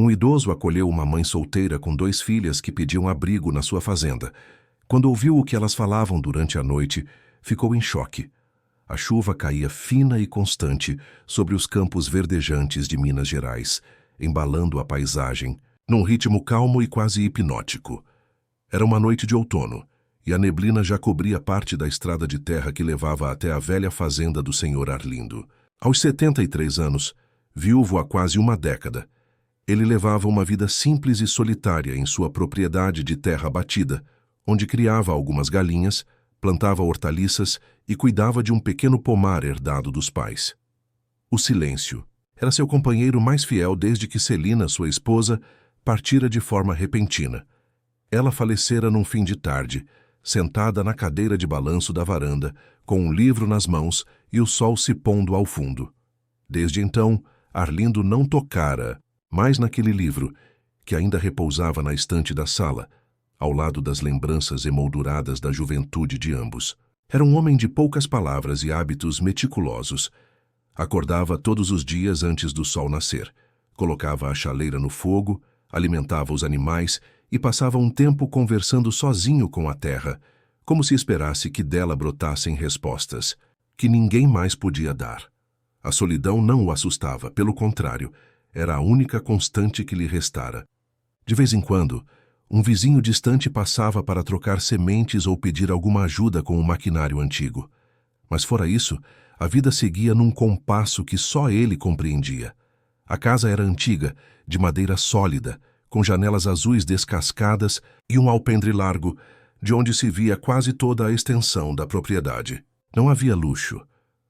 Um idoso acolheu uma mãe solteira com 2 filhas que pediam abrigo na sua fazenda. Quando ouviu o que elas falavam durante a noite, ficou em choque. A chuva caía fina e constante sobre os campos verdejantes de Minas Gerais, embalando a paisagem, num ritmo calmo e quase hipnótico. Era uma noite de outono, e a neblina já cobria parte da estrada de terra que levava até a velha fazenda do senhor Arlindo. Aos 73 anos, viúvo há quase uma década, ele levava uma vida simples e solitária em sua propriedade de terra batida, onde criava algumas galinhas, plantava hortaliças e cuidava de um pequeno pomar herdado dos pais. O silêncio era seu companheiro mais fiel desde que Celina, sua esposa, partira de forma repentina. Ela falecera num fim de tarde, sentada na cadeira de balanço da varanda, com um livro nas mãos e o sol se pondo ao fundo. Desde então, Arlindo não tocara mais naquele livro, que ainda repousava na estante da sala, ao lado das lembranças emolduradas da juventude de ambos. Era um homem de poucas palavras e hábitos meticulosos. Acordava todos os dias antes do sol nascer, colocava a chaleira no fogo, alimentava os animais e passava um tempo conversando sozinho com a terra, como se esperasse que dela brotassem respostas, que ninguém mais podia dar. A solidão não o assustava, pelo contrário, era a única constante que lhe restara. De vez em quando, um vizinho distante passava para trocar sementes ou pedir alguma ajuda com o maquinário antigo. Mas fora isso, a vida seguia num compasso que só ele compreendia. A casa era antiga, de madeira sólida, com janelas azuis descascadas e um alpendre largo, de onde se via quase toda a extensão da propriedade. Não havia luxo,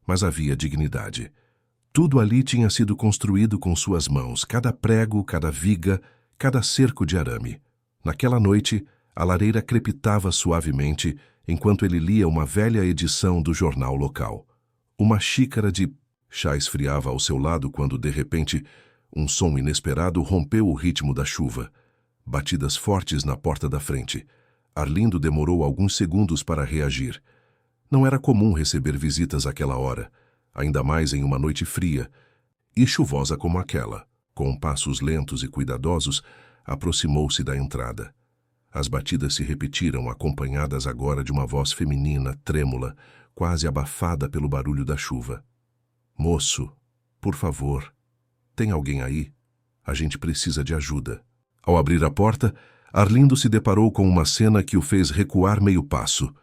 mas havia dignidade. Tudo ali tinha sido construído com suas mãos, cada prego, cada viga, cada cerco de arame. Naquela noite, a lareira crepitava suavemente enquanto ele lia uma velha edição do jornal local. Uma xícara de chá esfriava ao seu lado quando, de repente, um som inesperado rompeu o ritmo da chuva. Batidas fortes na porta da frente. Arlindo demorou alguns segundos para reagir. Não era comum receber visitas àquela hora, ainda mais em uma noite fria e chuvosa como aquela. Com passos lentos e cuidadosos, aproximou-se da entrada. As batidas se repetiram, acompanhadas agora de uma voz feminina, trêmula, quase abafada pelo barulho da chuva. "Moço, por favor, tem alguém aí? A gente precisa de ajuda." Ao abrir a porta, Arlindo se deparou com uma cena que o fez recuar meio passo.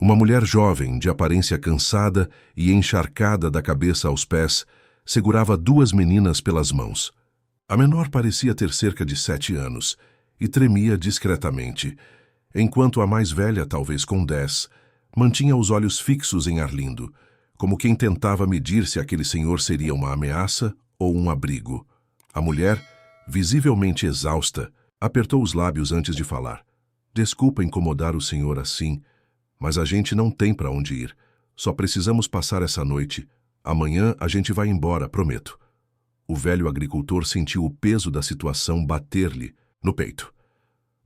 Uma mulher jovem, de aparência cansada e encharcada da cabeça aos pés, segurava 2 meninas pelas mãos. A menor parecia ter cerca de 7 anos e tremia discretamente, enquanto a mais velha, talvez com 10, mantinha os olhos fixos em Arlindo, como quem tentava medir se aquele senhor seria uma ameaça ou um abrigo. A mulher, visivelmente exausta, apertou os lábios antes de falar. "Desculpa incomodar o senhor assim, mas a gente não tem para onde ir. Só precisamos passar essa noite. Amanhã a gente vai embora, prometo." O velho agricultor sentiu o peso da situação bater-lhe no peito.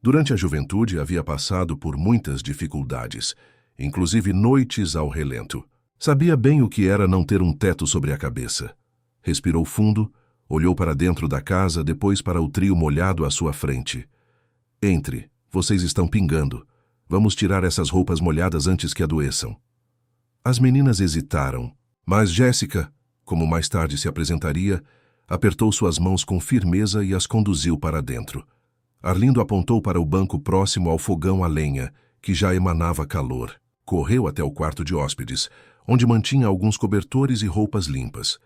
Durante a juventude havia passado por muitas dificuldades, inclusive noites ao relento. Sabia bem o que era não ter um teto sobre a cabeça. Respirou fundo, olhou para dentro da casa, depois para o trio molhado à sua frente. "Entre, vocês estão pingando. Vamos tirar essas roupas molhadas antes que adoeçam." As meninas hesitaram, mas Jéssica, como mais tarde se apresentaria, apertou suas mãos com firmeza e as conduziu para dentro. Arlindo apontou para o banco próximo ao fogão a lenha, que já emanava calor. Correu até o quarto de hóspedes, onde mantinha alguns cobertores e roupas limpas,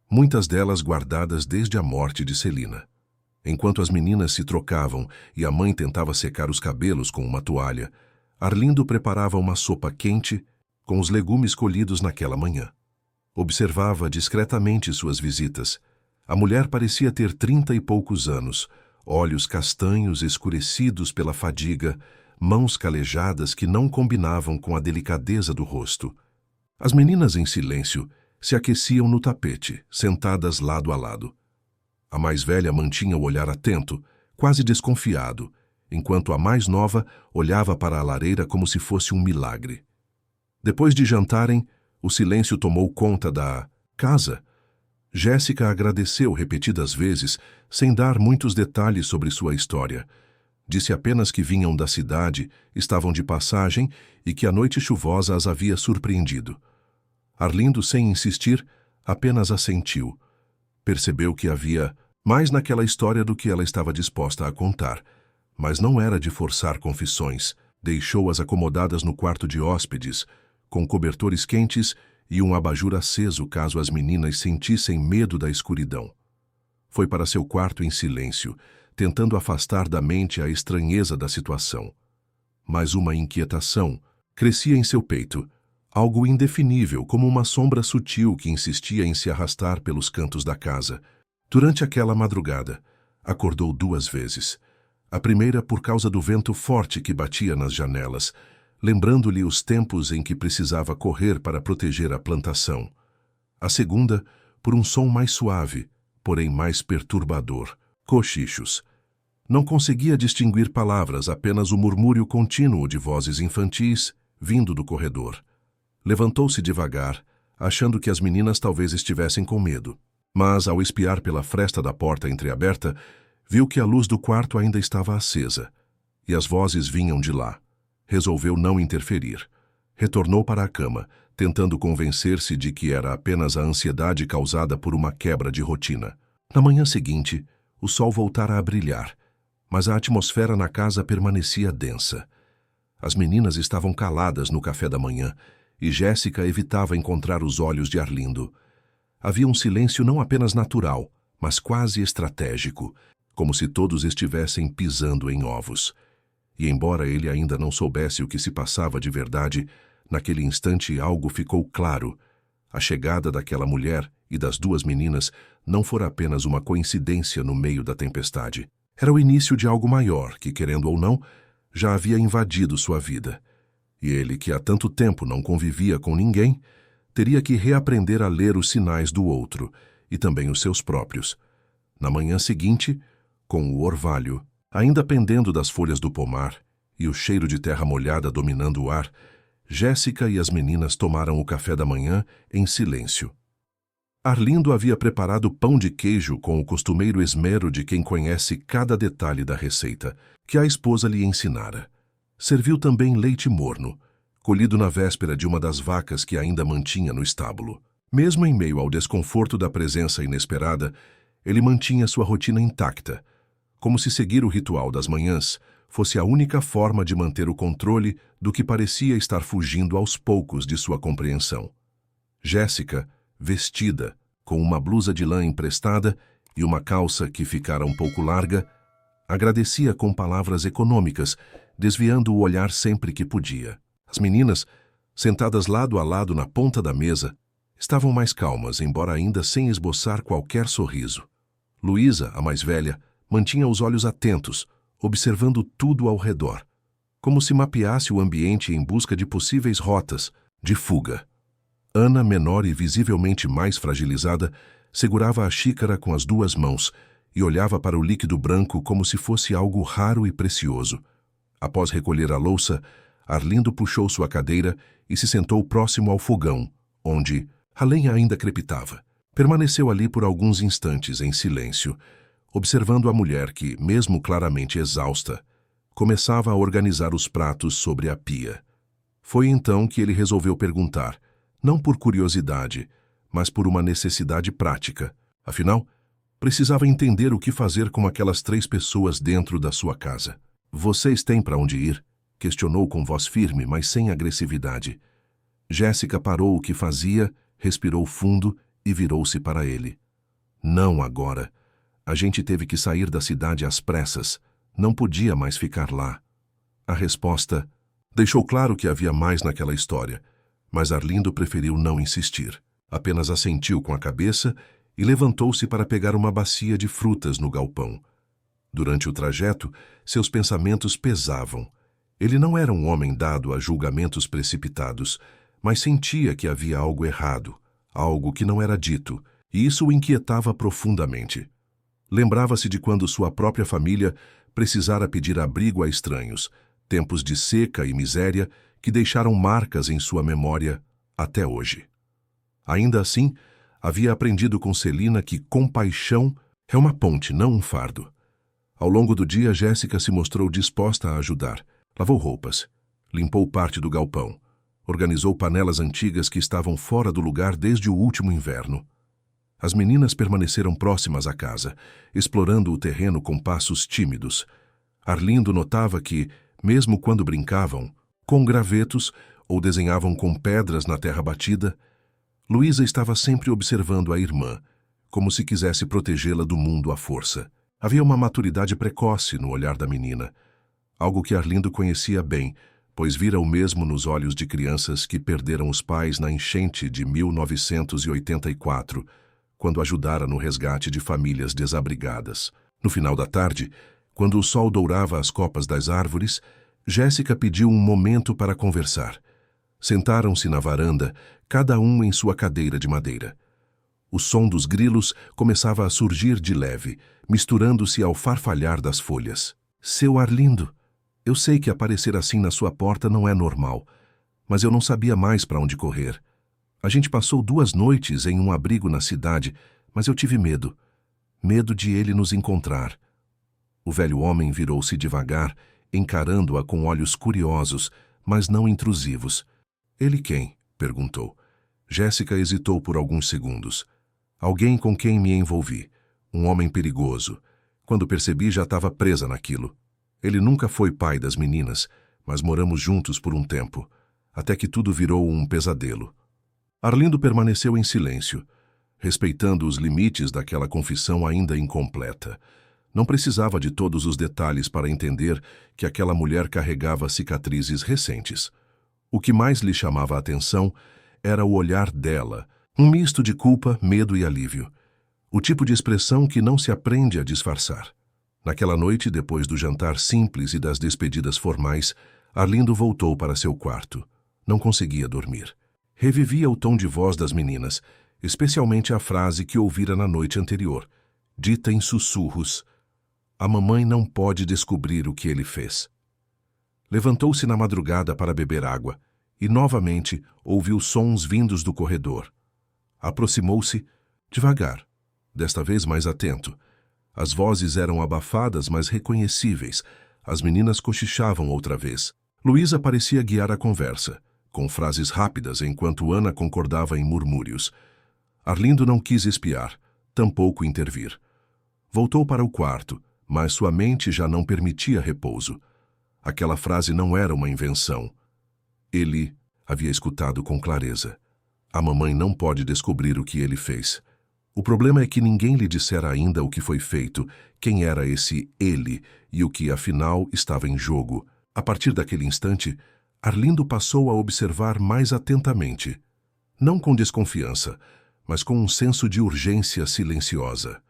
muitas delas guardadas desde a morte de Celina. Enquanto as meninas se trocavam e a mãe tentava secar os cabelos com uma toalha, Arlindo preparava uma sopa quente com os legumes colhidos naquela manhã. Observava discretamente suas visitas. A mulher parecia ter 30 e poucos anos, olhos castanhos escurecidos pela fadiga, mãos calejadas que não combinavam com a delicadeza do rosto. As meninas, em silêncio, se aqueciam no tapete, sentadas lado a lado. A mais velha mantinha o olhar atento, quase desconfiado, enquanto a mais nova olhava para a lareira como se fosse um milagre. Depois de jantarem, o silêncio tomou conta da casa, Jéssica agradeceu repetidas vezes, sem dar muitos detalhes sobre sua história. Disse apenas que vinham da cidade, estavam de passagem e que a noite chuvosa as havia surpreendido. Arlindo, sem insistir, apenas assentiu. Percebeu que havia mais naquela história do que ela estava disposta a contar, mas não era de forçar confissões. Deixou-as acomodadas no quarto de hóspedes, com cobertores quentes e um abajur aceso caso as meninas sentissem medo da escuridão. Foi para seu quarto em silêncio, tentando afastar da mente a estranheza da situação. Mas uma inquietação crescia em seu peito, algo indefinível como uma sombra sutil que insistia em se arrastar pelos cantos da casa. Durante aquela madrugada, acordou 2 vezes. A primeira por causa do vento forte que batia nas janelas, lembrando-lhe os tempos em que precisava correr para proteger a plantação. A segunda por um som mais suave, porém mais perturbador, cochichos. Não conseguia distinguir palavras, apenas o murmúrio contínuo de vozes infantis vindo do corredor. Levantou-se devagar, achando que as meninas talvez estivessem com medo. Mas, ao espiar pela fresta da porta entreaberta, viu que a luz do quarto ainda estava acesa, e as vozes vinham de lá. Resolveu não interferir. Retornou para a cama, tentando convencer-se de que era apenas a ansiedade causada por uma quebra de rotina. Na manhã seguinte, o sol voltara a brilhar, mas a atmosfera na casa permanecia densa. As meninas estavam caladas no café da manhã, e Jéssica evitava encontrar os olhos de Arlindo. Havia um silêncio não apenas natural, mas quase estratégico, como se todos estivessem pisando em ovos. E embora ele ainda não soubesse o que se passava de verdade, naquele instante algo ficou claro. A chegada daquela mulher e das 2 meninas não fora apenas uma coincidência no meio da tempestade. Era o início de algo maior que, querendo ou não, já havia invadido sua vida. E ele, que há tanto tempo não convivia com ninguém, teria que reaprender a ler os sinais do outro, e também os seus próprios. Na manhã seguinte, com o orvalho ainda pendendo das folhas do pomar e o cheiro de terra molhada dominando o ar, Jéssica e as meninas tomaram o café da manhã em silêncio. Arlindo havia preparado pão de queijo com o costumeiro esmero de quem conhece cada detalhe da receita, que a esposa lhe ensinara. Serviu também leite morno, colhido na véspera de uma das vacas que ainda mantinha no estábulo. Mesmo em meio ao desconforto da presença inesperada, ele mantinha sua rotina intacta, como se seguir o ritual das manhãs fosse a única forma de manter o controle do que parecia estar fugindo aos poucos de sua compreensão. Jéssica, vestida, com uma blusa de lã emprestada e uma calça que ficara um pouco larga, agradecia com palavras econômicas, desviando o olhar sempre que podia. As meninas, sentadas lado a lado na ponta da mesa, estavam mais calmas, embora ainda sem esboçar qualquer sorriso. Luísa, a mais velha, mantinha os olhos atentos, observando tudo ao redor, como se mapeasse o ambiente em busca de possíveis rotas de fuga. Ana, menor e visivelmente mais fragilizada, segurava a xícara com as 2 mãos e olhava para o líquido branco como se fosse algo raro e precioso. Após recolher a louça, Arlindo puxou sua cadeira e se sentou próximo ao fogão, onde a lenha ainda crepitava. Permaneceu ali por alguns instantes em silêncio, observando a mulher que, mesmo claramente exausta, começava a organizar os pratos sobre a pia. Foi então que ele resolveu perguntar, não por curiosidade, mas por uma necessidade prática. Afinal, precisava entender o que fazer com aquelas 3 pessoas dentro da sua casa. "Vocês têm para onde ir?" questionou com voz firme, mas sem agressividade. Jéssica parou o que fazia, respirou fundo e virou-se para ele. "Não agora. A gente teve que sair da cidade às pressas. Não podia mais ficar lá." A resposta deixou claro que havia mais naquela história, mas Arlindo preferiu não insistir. Apenas assentiu com a cabeça e levantou-se para pegar uma bacia de frutas no galpão. Durante o trajeto, seus pensamentos pesavam. Ele não era um homem dado a julgamentos precipitados, mas sentia que havia algo errado, algo que não era dito, e isso o inquietava profundamente. Lembrava-se de quando sua própria família precisara pedir abrigo a estranhos, tempos de seca e miséria que deixaram marcas em sua memória até hoje. Ainda assim, Havia aprendido com Celina que compaixão é uma ponte, não um fardo. Ao longo do dia, Jéssica se mostrou disposta a ajudar. Lavou roupas, limpou parte do galpão, organizou panelas antigas que estavam fora do lugar desde o último inverno. As meninas permaneceram próximas à casa, explorando o terreno com passos tímidos. Arlindo notava que, mesmo quando brincavam, com gravetos ou desenhavam com pedras na terra batida, Luísa estava sempre observando a irmã, como se quisesse protegê-la do mundo à força. Havia uma maturidade precoce no olhar da menina, algo que Arlindo conhecia bem, pois vira o mesmo nos olhos de crianças que perderam os pais na enchente de 1984, quando ajudara no resgate de famílias desabrigadas. No final da tarde, quando o sol dourava as copas das árvores, Jéssica pediu um momento para conversar. Sentaram-se na varanda, cada um em sua cadeira de madeira. O som dos grilos começava a surgir de leve, misturando-se ao farfalhar das folhas. Seu Arlindo, eu sei que aparecer assim na sua porta não é normal, mas eu não sabia mais para onde correr. A gente passou 2 noites em um abrigo na cidade, mas eu tive medo. Medo de ele nos encontrar. O velho homem virou-se devagar, encarando-a com olhos curiosos, mas não intrusivos. Ele quem? Perguntou. Jéssica hesitou por alguns segundos. Alguém com quem me envolvi. Um homem perigoso. Quando percebi, já estava presa naquilo. Ele nunca foi pai das meninas, mas moramos juntos por um tempo, até que tudo virou um pesadelo. Arlindo permaneceu em silêncio, respeitando os limites daquela confissão ainda incompleta. Não precisava de todos os detalhes para entender que aquela mulher carregava cicatrizes recentes. O que mais lhe chamava a atenção era o olhar dela, um misto de culpa, medo e alívio. O tipo de expressão que não se aprende a disfarçar. Naquela noite, depois do jantar simples e das despedidas formais, Arlindo voltou para seu quarto. Não conseguia dormir. Revivia o tom de voz das meninas, especialmente a frase que ouvira na noite anterior, dita em sussurros: "A mamãe não pode descobrir o que ele fez." Levantou-se na madrugada para beber água e, novamente, ouviu sons vindos do corredor. Aproximou-se, devagar, desta vez mais atento. As vozes eram abafadas, mas reconhecíveis. As meninas cochichavam outra vez. Luísa parecia guiar a conversa, com frases rápidas, enquanto Ana concordava em murmúrios. Arlindo não quis espiar, tampouco intervir. Voltou para o quarto, mas sua mente já não permitia repouso. Aquela frase não era uma invenção. Ele havia escutado com clareza. A mamãe não pode descobrir o que ele fez. O problema é que ninguém lhe dissera ainda o que foi feito, quem era esse ele e o que, afinal, estava em jogo. A partir daquele instante, Arlindo passou a observar mais atentamente. Não com desconfiança, mas com um senso de urgência silenciosa.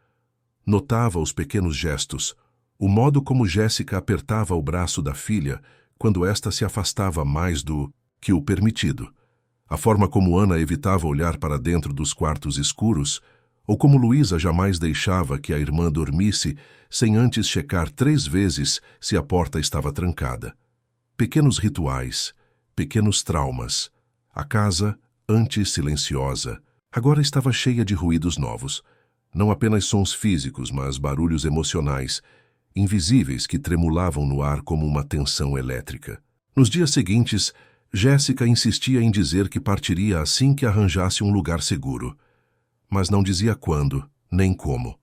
Notava os pequenos gestos, o modo como Jéssica apertava o braço da filha quando esta se afastava mais do que o permitido. A forma como Ana evitava olhar para dentro dos quartos escuros, ou como Luísa jamais deixava que a irmã dormisse sem antes checar 3 vezes se a porta estava trancada. Pequenos rituais, pequenos traumas. A casa, antes silenciosa, agora estava cheia de ruídos novos. Não apenas sons físicos, mas barulhos emocionais, invisíveis que tremulavam no ar como uma tensão elétrica. Nos dias seguintes, Jéssica insistia em dizer que partiria assim que arranjasse um lugar seguro. Mas não dizia quando, nem como.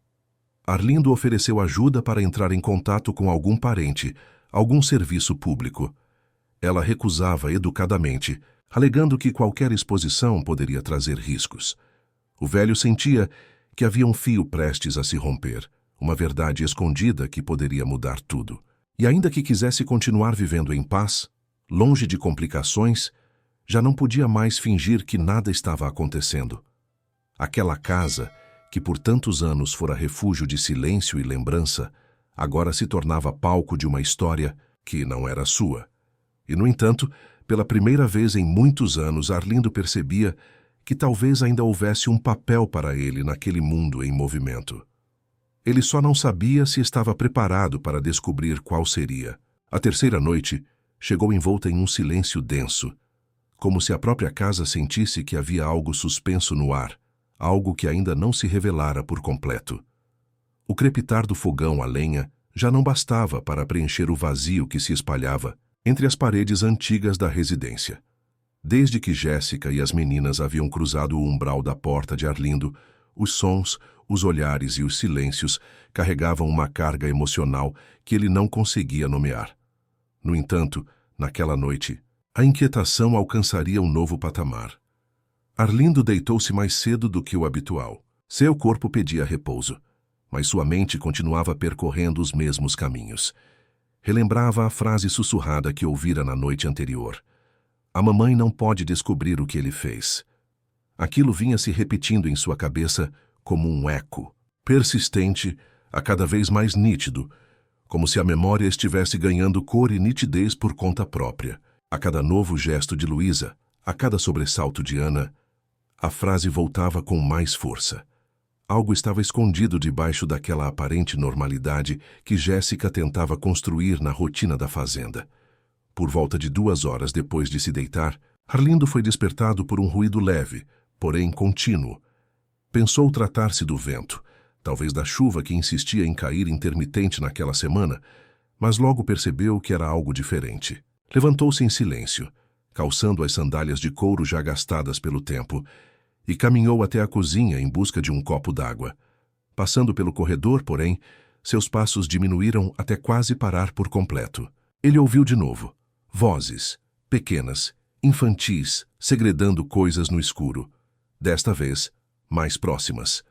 Arlindo ofereceu ajuda para entrar em contato com algum parente, algum serviço público. Ela recusava educadamente, alegando que qualquer exposição poderia trazer riscos. O velho sentia que havia um fio prestes a se romper, uma verdade escondida que poderia mudar tudo. E ainda que quisesse continuar vivendo em paz, longe de complicações, já não podia mais fingir que nada estava acontecendo. Aquela casa, que por tantos anos fora refúgio de silêncio e lembrança, agora se tornava palco de uma história que não era sua. E, no entanto, pela primeira vez em muitos anos, Arlindo percebia que talvez ainda houvesse um papel para ele naquele mundo em movimento. Ele só não sabia se estava preparado para descobrir qual seria. A terceira noite chegou envolta em um silêncio denso, como se a própria casa sentisse que havia algo suspenso no ar, algo que ainda não se revelara por completo. O crepitar do fogão a lenha já não bastava para preencher o vazio que se espalhava entre as paredes antigas da residência. Desde que Jéssica e as meninas haviam cruzado o umbral da porta de Arlindo, os sons, os olhares e os silêncios carregavam uma carga emocional que ele não conseguia nomear. No entanto, naquela noite, a inquietação alcançaria um novo patamar. Arlindo deitou-se mais cedo do que o habitual. Seu corpo pedia repouso, mas sua mente continuava percorrendo os mesmos caminhos. Relembrava a frase sussurrada que ouvira na noite anterior. A mamãe não pode descobrir o que ele fez. Aquilo vinha se repetindo em sua cabeça como um eco, persistente, a cada vez mais nítido, como se a memória estivesse ganhando cor e nitidez por conta própria. A cada novo gesto de Luísa, a cada sobressalto de Ana, a frase voltava com mais força. Algo estava escondido debaixo daquela aparente normalidade que Jéssica tentava construir na rotina da fazenda. Por volta de 2 horas depois de se deitar, Arlindo foi despertado por um ruído leve, porém contínuo. Pensou tratar-se do vento, talvez da chuva que insistia em cair intermitente naquela semana, mas logo percebeu que era algo diferente. Levantou-se em silêncio, calçando as sandálias de couro já gastadas pelo tempo, e caminhou até a cozinha em busca de um copo d'água. Passando pelo corredor, porém, seus passos diminuíram até quase parar por completo. Ele ouviu de novo. Vozes, pequenas, infantis, segredando coisas no escuro. Desta vez, mais próximas.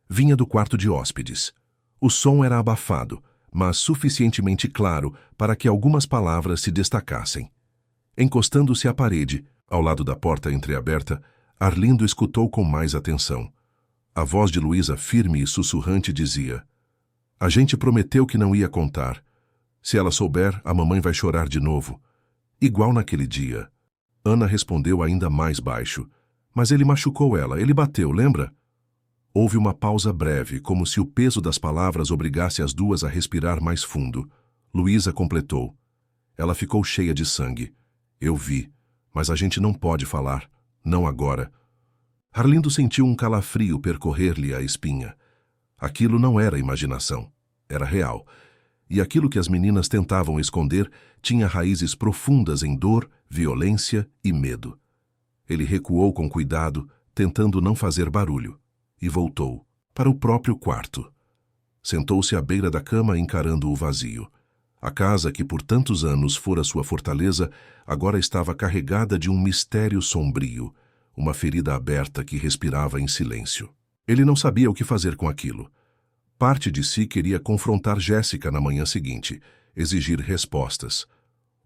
Vinha do quarto de hóspedes. O som era abafado, mas suficientemente claro para que algumas palavras se destacassem. Encostando-se à parede, ao lado da porta entreaberta, Arlindo escutou com mais atenção. A voz de Luísa, firme e sussurrante, dizia: "A gente prometeu que não ia contar. Se ela souber, a mamãe vai chorar de novo. Igual naquele dia." Ana respondeu ainda mais baixo. "Mas ele machucou ela, ele bateu, lembra?" Houve uma pausa breve, como se o peso das palavras obrigasse as duas a respirar mais fundo. Luísa completou: "Ela ficou cheia de sangue. Eu vi, mas a gente não pode falar. Não agora." Arlindo sentiu um calafrio percorrer-lhe a espinha. Aquilo não era imaginação, era real. E aquilo que as meninas tentavam esconder tinha raízes profundas em dor, violência e medo. Ele recuou com cuidado, tentando não fazer barulho, e voltou para o próprio quarto. Sentou-se à beira da cama encarando o vazio. A casa que por tantos anos fora sua fortaleza agora estava carregada de um mistério sombrio, uma ferida aberta que respirava em silêncio. Ele não sabia o que fazer com aquilo. Parte de si queria confrontar Jéssica na manhã seguinte, exigir respostas.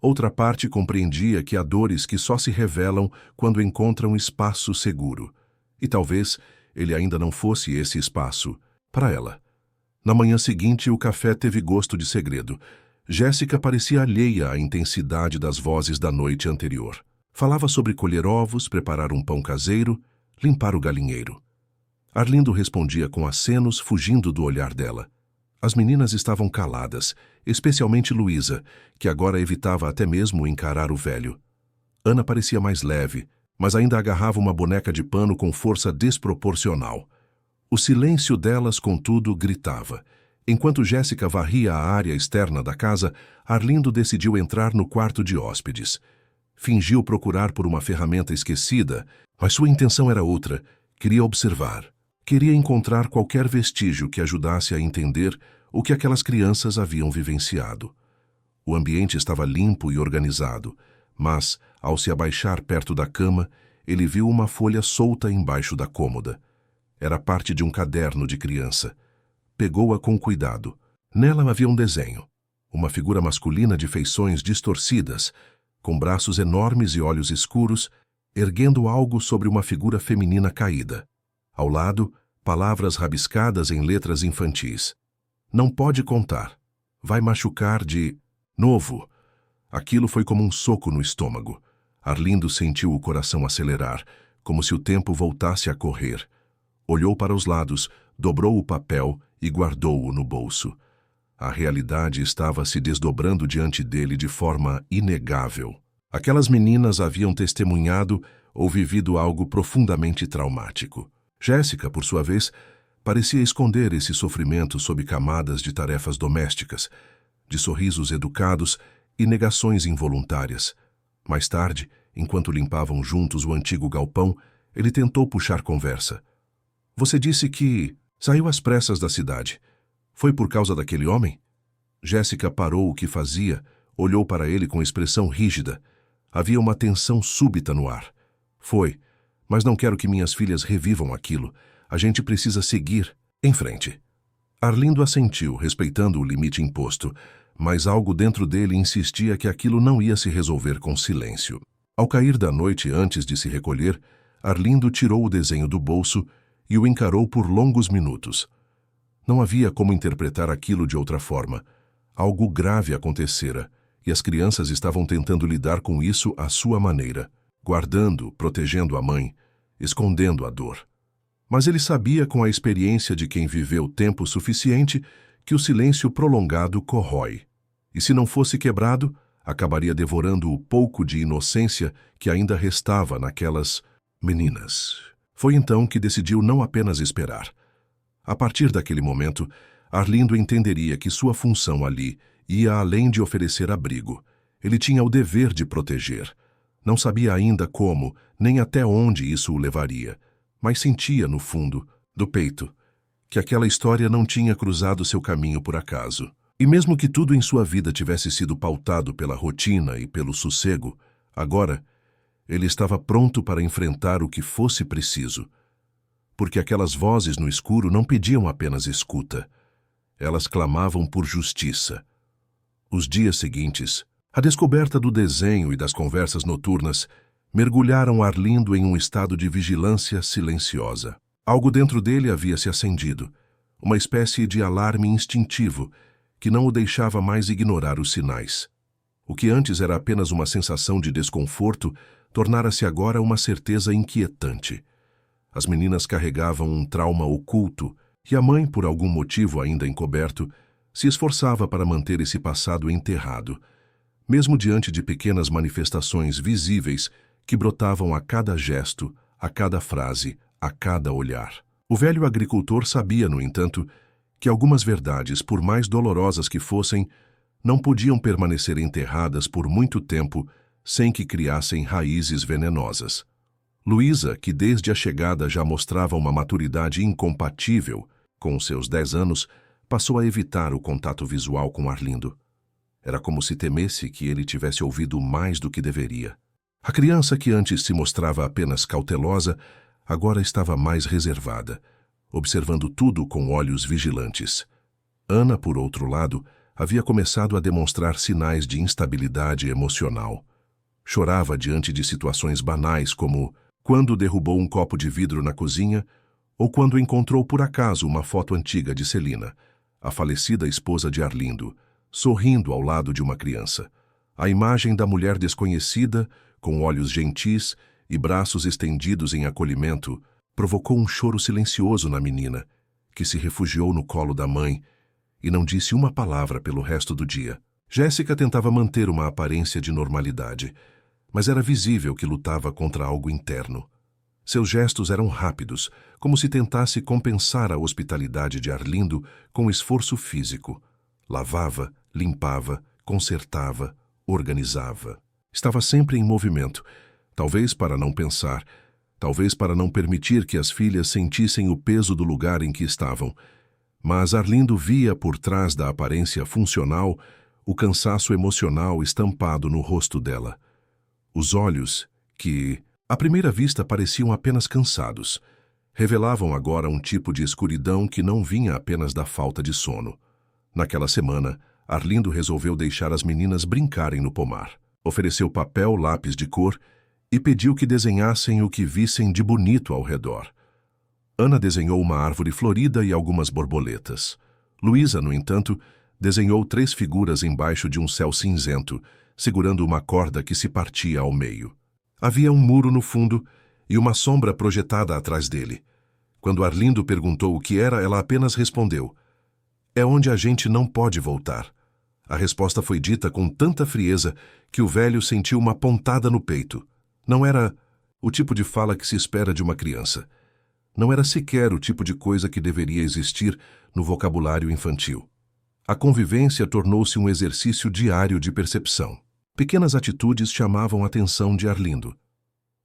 Outra parte compreendia que há dores que só se revelam quando encontram espaço seguro. E talvez ele ainda não fosse esse espaço para ela. Na manhã seguinte, o café teve gosto de segredo. Jéssica parecia alheia à intensidade das vozes da noite anterior. Falava sobre colher ovos, preparar um pão caseiro, limpar o galinheiro. Arlindo respondia com acenos, fugindo do olhar dela. As meninas estavam caladas, especialmente Luísa, que agora evitava até mesmo encarar o velho. Ana parecia mais leve, mas ainda agarrava uma boneca de pano com força desproporcional. O silêncio delas, contudo, gritava. Enquanto Jéssica varria a área externa da casa, Arlindo decidiu entrar no quarto de hóspedes. Fingiu procurar por uma ferramenta esquecida, mas sua intenção era outra. Queria observar. Queria encontrar qualquer vestígio que ajudasse a entender o que aquelas crianças haviam vivenciado. O ambiente estava limpo e organizado, mas, ao se abaixar perto da cama, ele viu uma folha solta embaixo da cômoda. Era parte de um caderno de criança. Pegou-a com cuidado. Nela havia um desenho. Uma figura masculina de feições distorcidas, com braços enormes e olhos escuros, erguendo algo sobre uma figura feminina caída. Ao lado, palavras rabiscadas em letras infantis. "Não pode contar. Vai machucar de novo." Aquilo foi como um soco no estômago. Arlindo sentiu o coração acelerar, como se o tempo voltasse a correr. Olhou para os lados, dobrou o papel e guardou-o no bolso. A realidade estava se desdobrando diante dele de forma inegável. Aquelas meninas haviam testemunhado ou vivido algo profundamente traumático. Jéssica, por sua vez, parecia esconder esse sofrimento sob camadas de tarefas domésticas, de sorrisos educados e negações involuntárias. Mais tarde, enquanto limpavam juntos o antigo galpão, ele tentou puxar conversa. Você disse que saiu às pressas da cidade. Foi por causa daquele homem? Jéssica parou o que fazia, olhou para ele com expressão rígida. Havia uma tensão súbita no ar. Foi, mas não quero que minhas filhas revivam aquilo. A gente precisa seguir em frente. Arlindo assentiu, respeitando o limite imposto, mas algo dentro dele insistia que aquilo não ia se resolver com silêncio. Ao cair da noite, antes de se recolher, Arlindo tirou o desenho do bolso e o encarou por longos minutos. Não havia como interpretar aquilo de outra forma. Algo grave acontecera, e as crianças estavam tentando lidar com isso à sua maneira, guardando, protegendo a mãe, escondendo a dor. Mas ele sabia com a experiência de quem viveu tempo suficiente que o silêncio prolongado corrói. E se não fosse quebrado, acabaria devorando o pouco de inocência que ainda restava naquelas meninas. Foi então que decidiu não apenas esperar. A partir daquele momento, Arlindo entenderia que sua função ali ia além de oferecer abrigo. Ele tinha o dever de proteger. Não sabia ainda como, nem até onde isso o levaria, mas sentia, no fundo, do peito, que aquela história não tinha cruzado seu caminho por acaso. E mesmo que tudo em sua vida tivesse sido pautado pela rotina e pelo sossego, agora ele estava pronto para enfrentar o que fosse preciso. Porque aquelas vozes no escuro não pediam apenas escuta. Elas clamavam por justiça. Os dias seguintes, a descoberta do desenho e das conversas noturnas, mergulharam Arlindo em um estado de vigilância silenciosa. Algo dentro dele havia se acendido, uma espécie de alarme instintivo que não o deixava mais ignorar os sinais. O que antes era apenas uma sensação de desconforto, tornara-se agora uma certeza inquietante. As meninas carregavam um trauma oculto e a mãe, por algum motivo ainda encoberto, se esforçava para manter esse passado enterrado, mesmo diante de pequenas manifestações visíveis que brotavam a cada gesto, a cada frase, a cada olhar. O velho agricultor sabia, no entanto, que algumas verdades, por mais dolorosas que fossem, não podiam permanecer enterradas por muito tempo sem que criassem raízes venenosas. Luísa, que desde a chegada já mostrava uma maturidade incompatível com os seus 10 anos, passou a evitar o contato visual com Arlindo. Era como se temesse que ele tivesse ouvido mais do que deveria. A criança, que antes se mostrava apenas cautelosa, agora estava mais reservada, observando tudo com olhos vigilantes. Ana, por outro lado, havia começado a demonstrar sinais de instabilidade emocional. Chorava diante de situações banais, como quando derrubou um copo de vidro na cozinha ou quando encontrou por acaso uma foto antiga de Celina, a falecida esposa de Arlindo, sorrindo ao lado de uma criança. A imagem da mulher desconhecida, com olhos gentis e braços estendidos em acolhimento, provocou um choro silencioso na menina, que se refugiou no colo da mãe e não disse uma palavra pelo resto do dia. Jéssica tentava manter uma aparência de normalidade, mas era visível que lutava contra algo interno. Seus gestos eram rápidos, como se tentasse compensar a hospitalidade de Arlindo com esforço físico. Lavava, limpava, consertava, organizava. Estava sempre em movimento, talvez para não pensar, talvez para não permitir que as filhas sentissem o peso do lugar em que estavam. Mas Arlindo via por trás da aparência funcional o cansaço emocional estampado no rosto dela. Os olhos, que, à primeira vista, pareciam apenas cansados, revelavam agora um tipo de escuridão que não vinha apenas da falta de sono. Naquela semana, Arlindo resolveu deixar as meninas brincarem no pomar. Ofereceu papel, lápis de cor e pediu que desenhassem o que vissem de bonito ao redor. Ana desenhou uma árvore florida e algumas borboletas. Luísa, no entanto, desenhou 3 figuras embaixo de um céu cinzento, segurando uma corda que se partia ao meio. Havia um muro no fundo e uma sombra projetada atrás dele. Quando Arlindo perguntou o que era, ela apenas respondeu: "É onde a gente não pode voltar." A resposta foi dita com tanta frieza que o velho sentiu uma pontada no peito. Não era o tipo de fala que se espera de uma criança. Não era sequer o tipo de coisa que deveria existir no vocabulário infantil. A convivência tornou-se um exercício diário de percepção. Pequenas atitudes chamavam a atenção de Arlindo.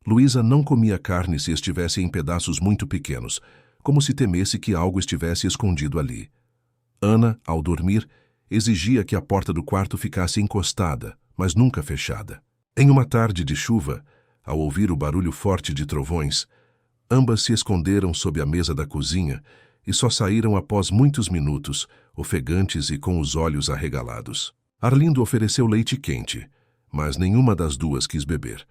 Luísa não comia carne se estivesse em pedaços muito pequenos, como se temesse que algo estivesse escondido ali. Ana, ao dormir, exigia que a porta do quarto ficasse encostada, mas nunca fechada. Em uma tarde de chuva, ao ouvir o barulho forte de trovões, ambas se esconderam sob a mesa da cozinha e só saíram após muitos minutos, ofegantes e com os olhos arregalados. Arlindo ofereceu leite quente, mas nenhuma das duas quis beber.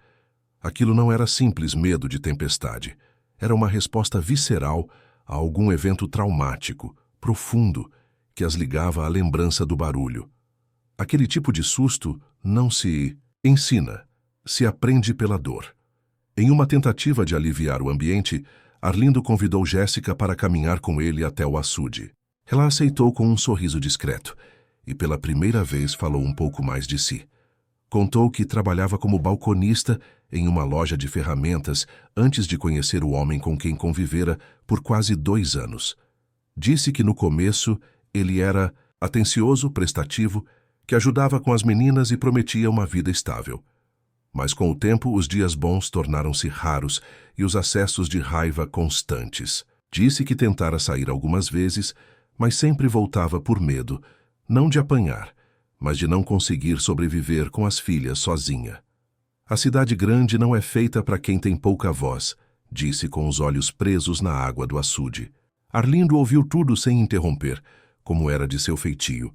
Aquilo não era simples medo de tempestade. Era uma resposta visceral a algum evento traumático, profundo, que as ligava à lembrança do barulho. Aquele tipo de susto não se ensina, se aprende pela dor. Em uma tentativa de aliviar o ambiente, Arlindo convidou Jéssica para caminhar com ele até o açude. Ela aceitou com um sorriso discreto e pela primeira vez falou um pouco mais de si. Contou que trabalhava como balconista em uma loja de ferramentas antes de conhecer o homem com quem convivera por quase 2 anos. Disse que no começo ele era atencioso, prestativo, que ajudava com as meninas e prometia uma vida estável. Mas com o tempo os dias bons tornaram-se raros e os acessos de raiva constantes. Disse que tentara sair algumas vezes, mas sempre voltava por medo, não de apanhar, mas de não conseguir sobreviver com as filhas sozinha. A cidade grande não é feita para quem tem pouca voz, disse com os olhos presos na água do açude. Arlindo ouviu tudo sem interromper, como era de seu feitio.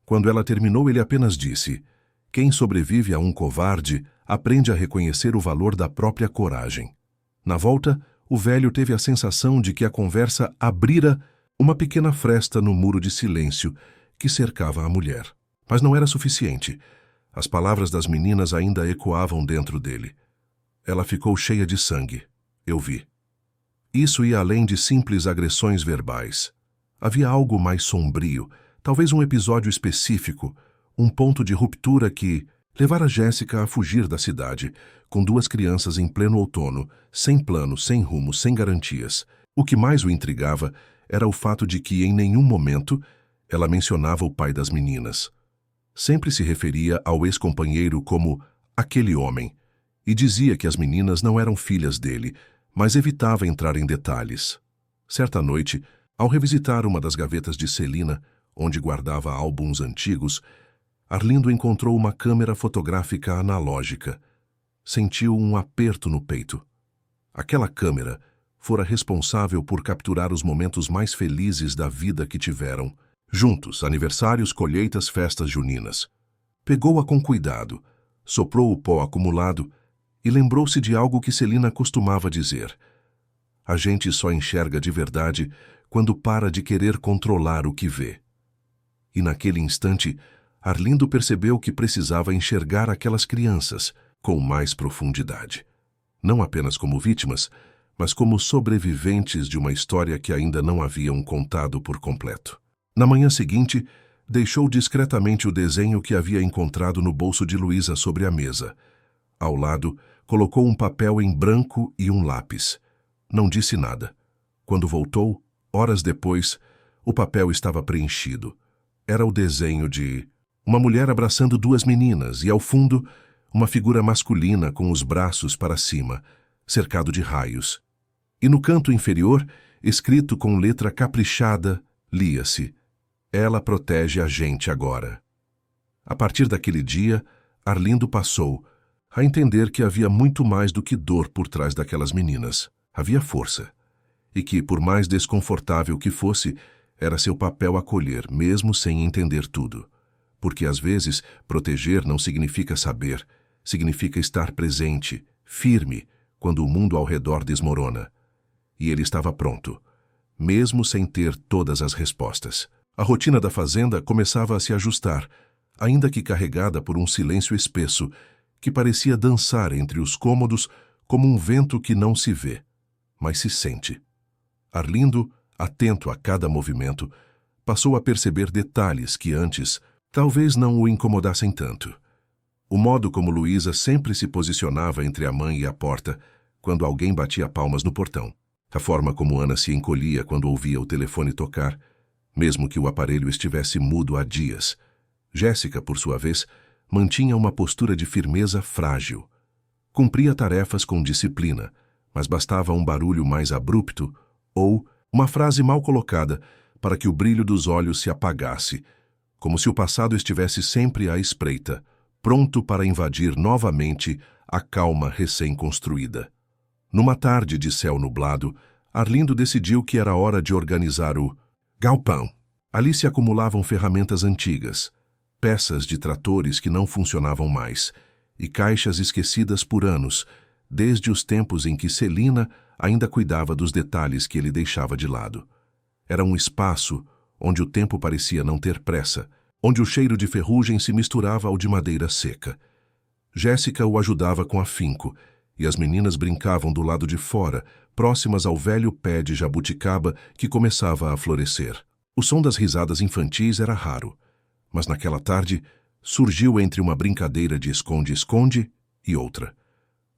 Quando ela terminou, ele apenas disse: quem sobrevive a um covarde aprende a reconhecer o valor da própria coragem. Na volta, o velho teve a sensação de que a conversa abrira uma pequena fresta no muro de silêncio que cercava a mulher. Mas não era suficiente. As palavras das meninas ainda ecoavam dentro dele. Ela ficou cheia de sangue. Eu vi. Isso ia além de simples agressões verbais. Havia algo mais sombrio, talvez um episódio específico, um ponto de ruptura que levara Jéssica a fugir da cidade, com 2 crianças em pleno outono, sem plano, sem rumo, sem garantias. O que mais o intrigava era o fato de que, em nenhum momento, ela mencionava o pai das meninas. Sempre se referia ao ex-companheiro como aquele homem, e dizia que as meninas não eram filhas dele, mas evitava entrar em detalhes. Certa noite, ao revisitar uma das gavetas de Celina, onde guardava álbuns antigos, Arlindo encontrou uma câmera fotográfica analógica. Sentiu um aperto no peito. Aquela câmera fora responsável por capturar os momentos mais felizes da vida que tiveram. Juntos, aniversários, colheitas, festas juninas. Pegou-a com cuidado, soprou o pó acumulado e lembrou-se de algo que Celina costumava dizer. A gente só enxerga de verdade quando para de querer controlar o que vê. E naquele instante, Arlindo percebeu que precisava enxergar aquelas crianças com mais profundidade. Não apenas como vítimas, mas como sobreviventes de uma história que ainda não haviam contado por completo. Na manhã seguinte, deixou discretamente o desenho que havia encontrado no bolso de Luísa sobre a mesa. Ao lado, colocou um papel em branco e um lápis. Não disse nada. Quando voltou, horas depois, o papel estava preenchido. Era o desenho de uma mulher abraçando 2 meninas e, ao fundo, uma figura masculina com os braços para cima, cercado de raios. E no canto inferior, escrito com letra caprichada, lia-se: ela protege a gente agora. A partir daquele dia, Arlindo passou a entender que havia muito mais do que dor por trás daquelas meninas. Havia força. E que, por mais desconfortável que fosse, era seu papel acolher, mesmo sem entender tudo. Porque, às vezes, proteger não significa saber, significa estar presente, firme, quando o mundo ao redor desmorona. E ele estava pronto, mesmo sem ter todas as respostas. A rotina da fazenda começava a se ajustar, ainda que carregada por um silêncio espesso, que parecia dançar entre os cômodos como um vento que não se vê, mas se sente. Arlindo, atento a cada movimento, passou a perceber detalhes que antes talvez não o incomodassem tanto. O modo como Luísa sempre se posicionava entre a mãe e a porta quando alguém batia palmas no portão. A forma como Ana se encolhia quando ouvia o telefone tocar, mesmo que o aparelho estivesse mudo há dias. Jéssica, por sua vez, mantinha uma postura de firmeza frágil. Cumpria tarefas com disciplina, mas bastava um barulho mais abrupto ou uma frase mal colocada para que o brilho dos olhos se apagasse, como se o passado estivesse sempre à espreita, pronto para invadir novamente a calma recém-construída. Numa tarde de céu nublado, Arlindo decidiu que era hora de organizar o galpão. Ali se acumulavam ferramentas antigas, peças de tratores que não funcionavam mais e caixas esquecidas por anos, desde os tempos em que Celina ainda cuidava dos detalhes que ele deixava de lado. Era um espaço onde o tempo parecia não ter pressa, onde o cheiro de ferrugem se misturava ao de madeira seca. Jéssica o ajudava com afinco, e as meninas brincavam do lado de fora, próximas ao velho pé de jabuticaba que começava a florescer. O som das risadas infantis era raro, mas naquela tarde surgiu entre uma brincadeira de esconde-esconde e outra.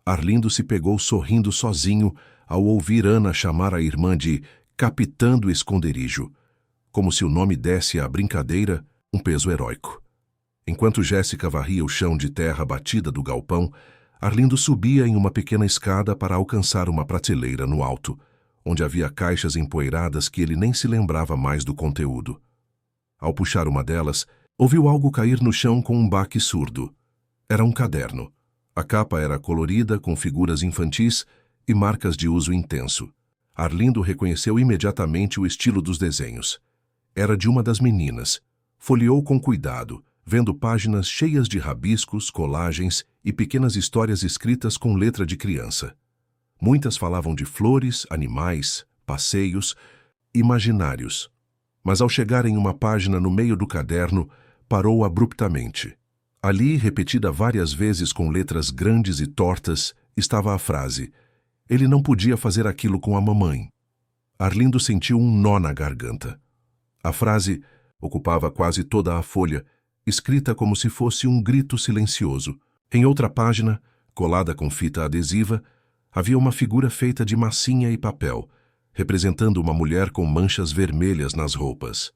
Arlindo se pegou sorrindo sozinho ao ouvir Ana chamar a irmã de Capitã do Esconderijo, como se o nome desse à brincadeira um peso heróico. Enquanto Jéssica varria o chão de terra batida do galpão, Arlindo subia em uma pequena escada para alcançar uma prateleira no alto, onde havia caixas empoeiradas que ele nem se lembrava mais do conteúdo. Ao puxar uma delas, ouviu algo cair no chão com um baque surdo. Era um caderno. A capa era colorida, com figuras infantis e marcas de uso intenso. Arlindo reconheceu imediatamente o estilo dos desenhos. Era de uma das meninas. Folheou com cuidado, vendo páginas cheias de rabiscos, colagens e pequenas histórias escritas com letra de criança. Muitas falavam de flores, animais, passeios, imaginários. Mas ao chegar em uma página no meio do caderno, parou abruptamente. Ali, repetida várias vezes com letras grandes e tortas, estava a frase: ele não podia fazer aquilo com a mamãe. Arlindo sentiu um nó na garganta. A frase ocupava quase toda a folha, escrita como se fosse um grito silencioso. Em outra página, colada com fita adesiva, havia uma figura feita de massinha e papel, representando uma mulher com manchas vermelhas nas roupas.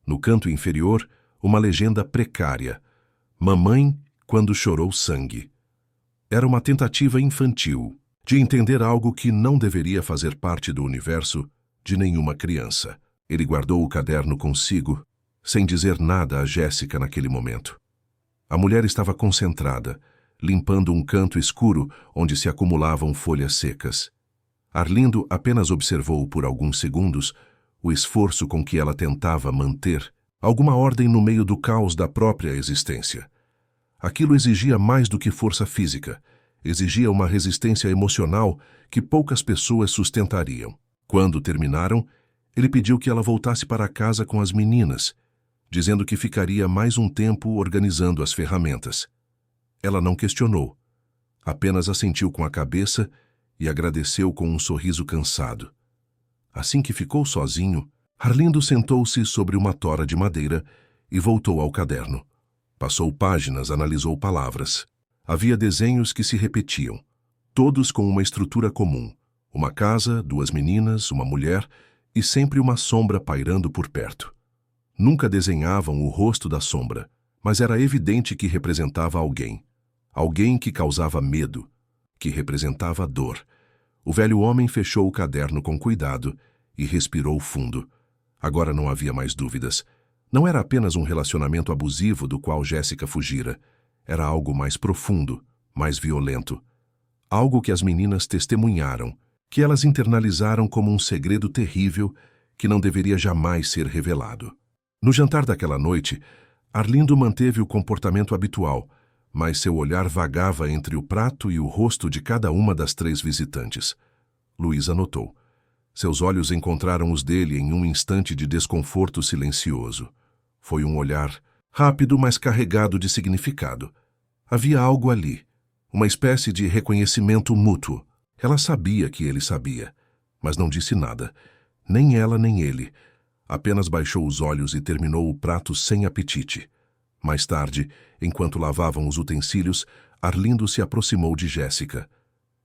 No canto inferior, uma legenda precária: Mamãe quando chorou sangue. Era uma tentativa infantil de entender algo que não deveria fazer parte do universo de nenhuma criança. Ele guardou o caderno consigo, sem dizer nada a Jéssica naquele momento. A mulher estava concentrada, limpando um canto escuro onde se acumulavam folhas secas. Arlindo apenas observou por alguns segundos o esforço com que ela tentava manter alguma ordem no meio do caos da própria existência. Aquilo exigia mais do que força física, exigia uma resistência emocional que poucas pessoas sustentariam. Quando terminaram, ele pediu que ela voltasse para casa com as meninas, dizendo que ficaria mais um tempo organizando as ferramentas. Ela não questionou, apenas assentiu com a cabeça e agradeceu com um sorriso cansado. Assim que ficou sozinho, Arlindo sentou-se sobre uma tora de madeira e voltou ao caderno. Passou páginas, analisou palavras. Havia desenhos que se repetiam, todos com uma estrutura comum: uma casa, duas meninas, uma mulher e sempre uma sombra pairando por perto. Nunca desenhavam o rosto da sombra, mas era evidente que representava alguém. Alguém que causava medo, que representava dor. O velho homem fechou o caderno com cuidado e respirou fundo. Agora não havia mais dúvidas. Não era apenas um relacionamento abusivo do qual Jéssica fugira. Era algo mais profundo, mais violento. Algo que as meninas testemunharam, que elas internalizaram como um segredo terrível que não deveria jamais ser revelado. No jantar daquela noite, Arlindo manteve o comportamento habitual, mas seu olhar vagava entre o prato e o rosto de cada uma das 3 visitantes. Luísa notou. Seus olhos encontraram os dele em um instante de desconforto silencioso. Foi um olhar rápido, mas carregado de significado. Havia algo ali, uma espécie de reconhecimento mútuo. Ela sabia que ele sabia, mas não disse nada. Nem ela nem ele. Apenas baixou os olhos e terminou o prato sem apetite. Mais tarde, enquanto lavavam os utensílios, Arlindo se aproximou de Jéssica.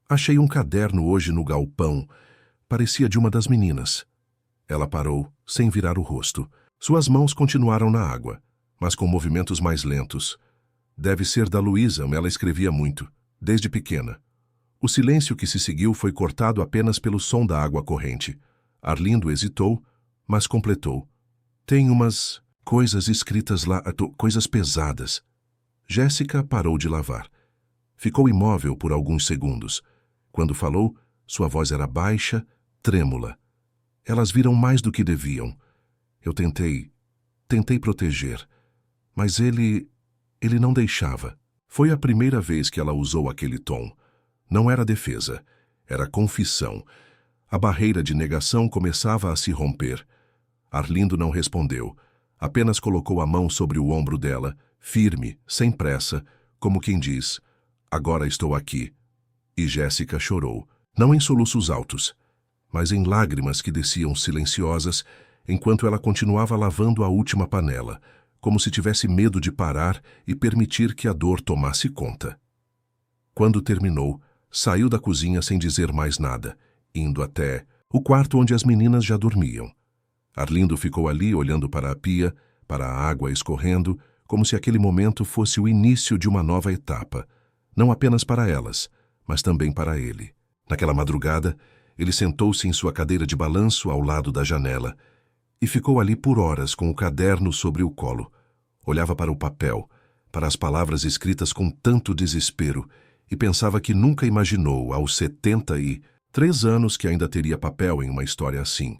Achei um caderno hoje no galpão, Parecia de uma das meninas. Ela parou, sem virar o rosto. Suas mãos continuaram na água, mas com movimentos mais lentos. Deve ser da Luísa, ela escrevia muito, desde pequena. O silêncio que se seguiu foi cortado apenas pelo som da água corrente. Arlindo hesitou, mas completou. Tem umas coisas escritas lá, coisas pesadas. Jéssica parou de lavar. Ficou imóvel por alguns segundos. Quando falou, sua voz era baixa, trêmula. Elas viram mais do que deviam. Eu tentei proteger, mas ele não deixava. Foi a primeira vez que ela usou aquele tom. Não era defesa, era confissão. A barreira de negação começava a se romper. Arlindo não respondeu. Apenas colocou a mão sobre o ombro dela, firme, sem pressa, como quem diz, agora estou aqui. E Jéssica chorou, não em soluços altos, mas em lágrimas que desciam silenciosas, enquanto ela continuava lavando a última panela, como se tivesse medo de parar e permitir que a dor tomasse conta. Quando terminou, saiu da cozinha sem dizer mais nada, indo até o quarto onde as meninas já dormiam. Arlindo ficou ali olhando para a pia, para a água escorrendo, como se aquele momento fosse o início de uma nova etapa, não apenas para elas, mas também para ele. Naquela madrugada, ele sentou-se em sua cadeira de balanço ao lado da janela e ficou ali por horas com o caderno sobre o colo. Olhava para o papel, para as palavras escritas com tanto desespero e pensava que nunca imaginou, aos 73 anos, que ainda teria papel em uma história assim.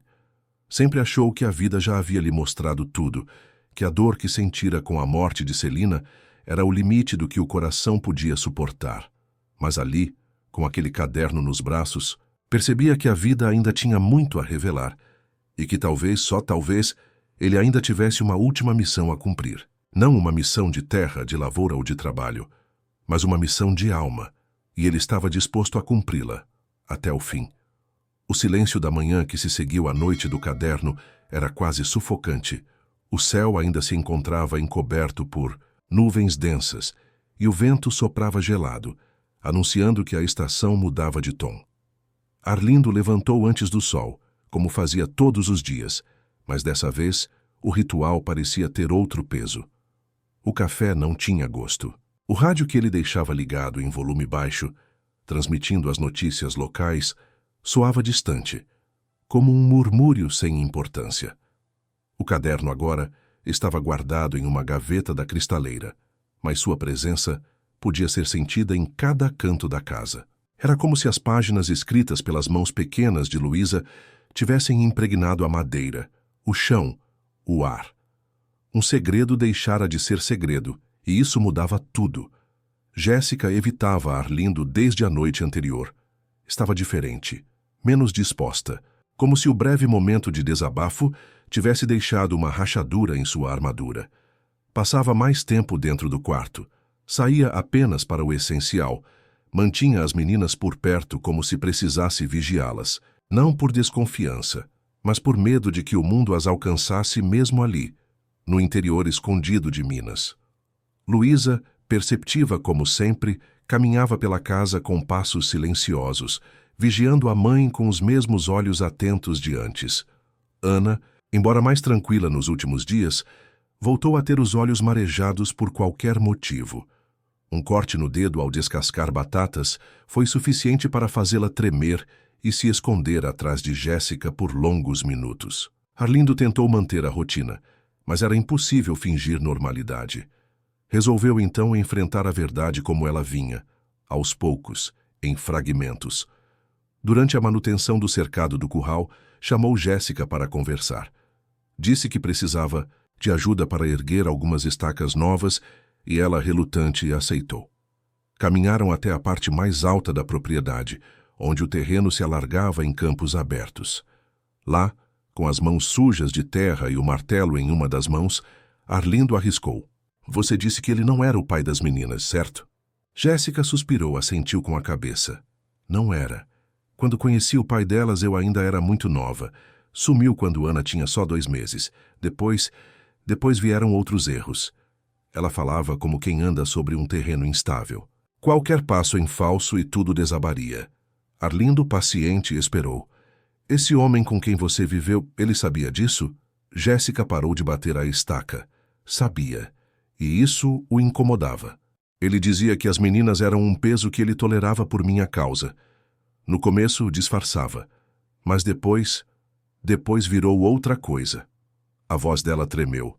Sempre achou que a vida já havia lhe mostrado tudo, que a dor que sentira com a morte de Celina era o limite do que o coração podia suportar. Mas ali, com aquele caderno nos braços, percebia que a vida ainda tinha muito a revelar e que talvez, só talvez, ele ainda tivesse uma última missão a cumprir. Não uma missão de terra, de lavoura ou de trabalho, mas uma missão de alma, e ele estava disposto a cumpri-la, até o fim. O silêncio da manhã que se seguiu à noite do caderno era quase sufocante. O céu ainda se encontrava encoberto por nuvens densas e o vento soprava gelado, anunciando que a estação mudava de tom. Arlindo levantou antes do sol, como fazia todos os dias, mas dessa vez o ritual parecia ter outro peso. O café não tinha gosto. O rádio que ele deixava ligado em volume baixo, transmitindo as notícias locais, soava distante, como um murmúrio sem importância. O caderno agora estava guardado em uma gaveta da cristaleira, mas sua presença podia ser sentida em cada canto da casa. Era como se as páginas escritas pelas mãos pequenas de Luísa tivessem impregnado a madeira, o chão, o ar. Um segredo deixara de ser segredo, e isso mudava tudo. Jéssica evitava Arlindo desde a noite anterior. Estava diferente, menos disposta, como se o breve momento de desabafo tivesse deixado uma rachadura em sua armadura. Passava mais tempo dentro do quarto. Saía apenas para o essencial. Mantinha as meninas por perto como se precisasse vigiá-las, não por desconfiança, mas por medo de que o mundo as alcançasse mesmo ali, no interior escondido de Minas. Luísa, perceptiva como sempre, caminhava pela casa com passos silenciosos, vigiando a mãe com os mesmos olhos atentos de antes. Ana, embora mais tranquila nos últimos dias, voltou a ter os olhos marejados por qualquer motivo. Um corte no dedo ao descascar batatas foi suficiente para fazê-la tremer e se esconder atrás de Jéssica por longos minutos. Arlindo tentou manter a rotina, mas era impossível fingir normalidade. Resolveu então enfrentar a verdade como ela vinha, aos poucos, em fragmentos. Durante a manutenção do cercado do curral, chamou Jéssica para conversar. Disse que precisava de ajuda para erguer algumas estacas novas e ela, relutante, aceitou. Caminharam até a parte mais alta da propriedade, onde o terreno se alargava em campos abertos. Lá, com as mãos sujas de terra e o martelo em uma das mãos, Arlindo arriscou. Você disse que ele não era o pai das meninas, certo? Jéssica suspirou, assentiu com a cabeça. Não era. Quando conheci o pai delas, eu ainda era muito nova. Sumiu quando Ana tinha só 2 meses. Depois vieram outros erros. Ela falava como quem anda sobre um terreno instável. Qualquer passo em falso e tudo desabaria. Arlindo, paciente, esperou. Esse homem com quem você viveu, ele sabia disso? Jéssica parou de bater a estaca. Sabia. E isso o incomodava. Ele dizia que as meninas eram um peso que ele tolerava por minha causa. No começo, disfarçava. Mas depois virou outra coisa. A voz dela tremeu.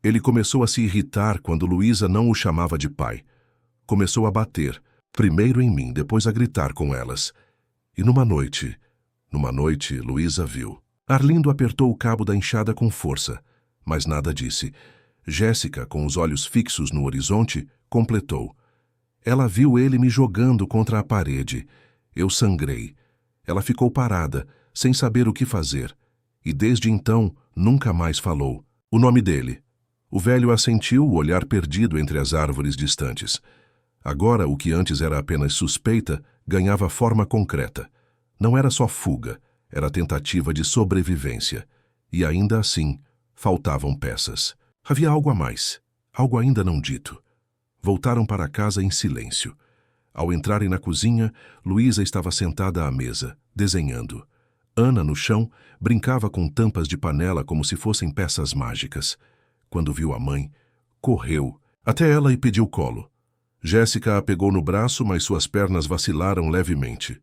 Ele começou a se irritar quando Luísa não o chamava de pai. Começou a bater, primeiro em mim, depois a gritar com elas. E numa noite, Luísa viu. Arlindo apertou o cabo da enxada com força, mas nada disse. Jéssica, com os olhos fixos no horizonte, completou. Ela viu ele me jogando contra a parede. Eu sangrei. Ela ficou parada, sem saber o que fazer. E desde então, nunca mais falou. O nome dele. O velho assentiu, o olhar perdido entre as árvores distantes. Agora, o que antes era apenas suspeita, ganhava forma concreta. Não era só fuga, era tentativa de sobrevivência. E ainda assim, faltavam peças. Havia algo a mais, algo ainda não dito. Voltaram para casa em silêncio. Ao entrarem na cozinha, Luísa estava sentada à mesa, desenhando. Ana, no chão, brincava com tampas de panela como se fossem peças mágicas. Quando viu a mãe, correu até ela e pediu colo. Jéssica a pegou no braço, mas suas pernas vacilaram levemente.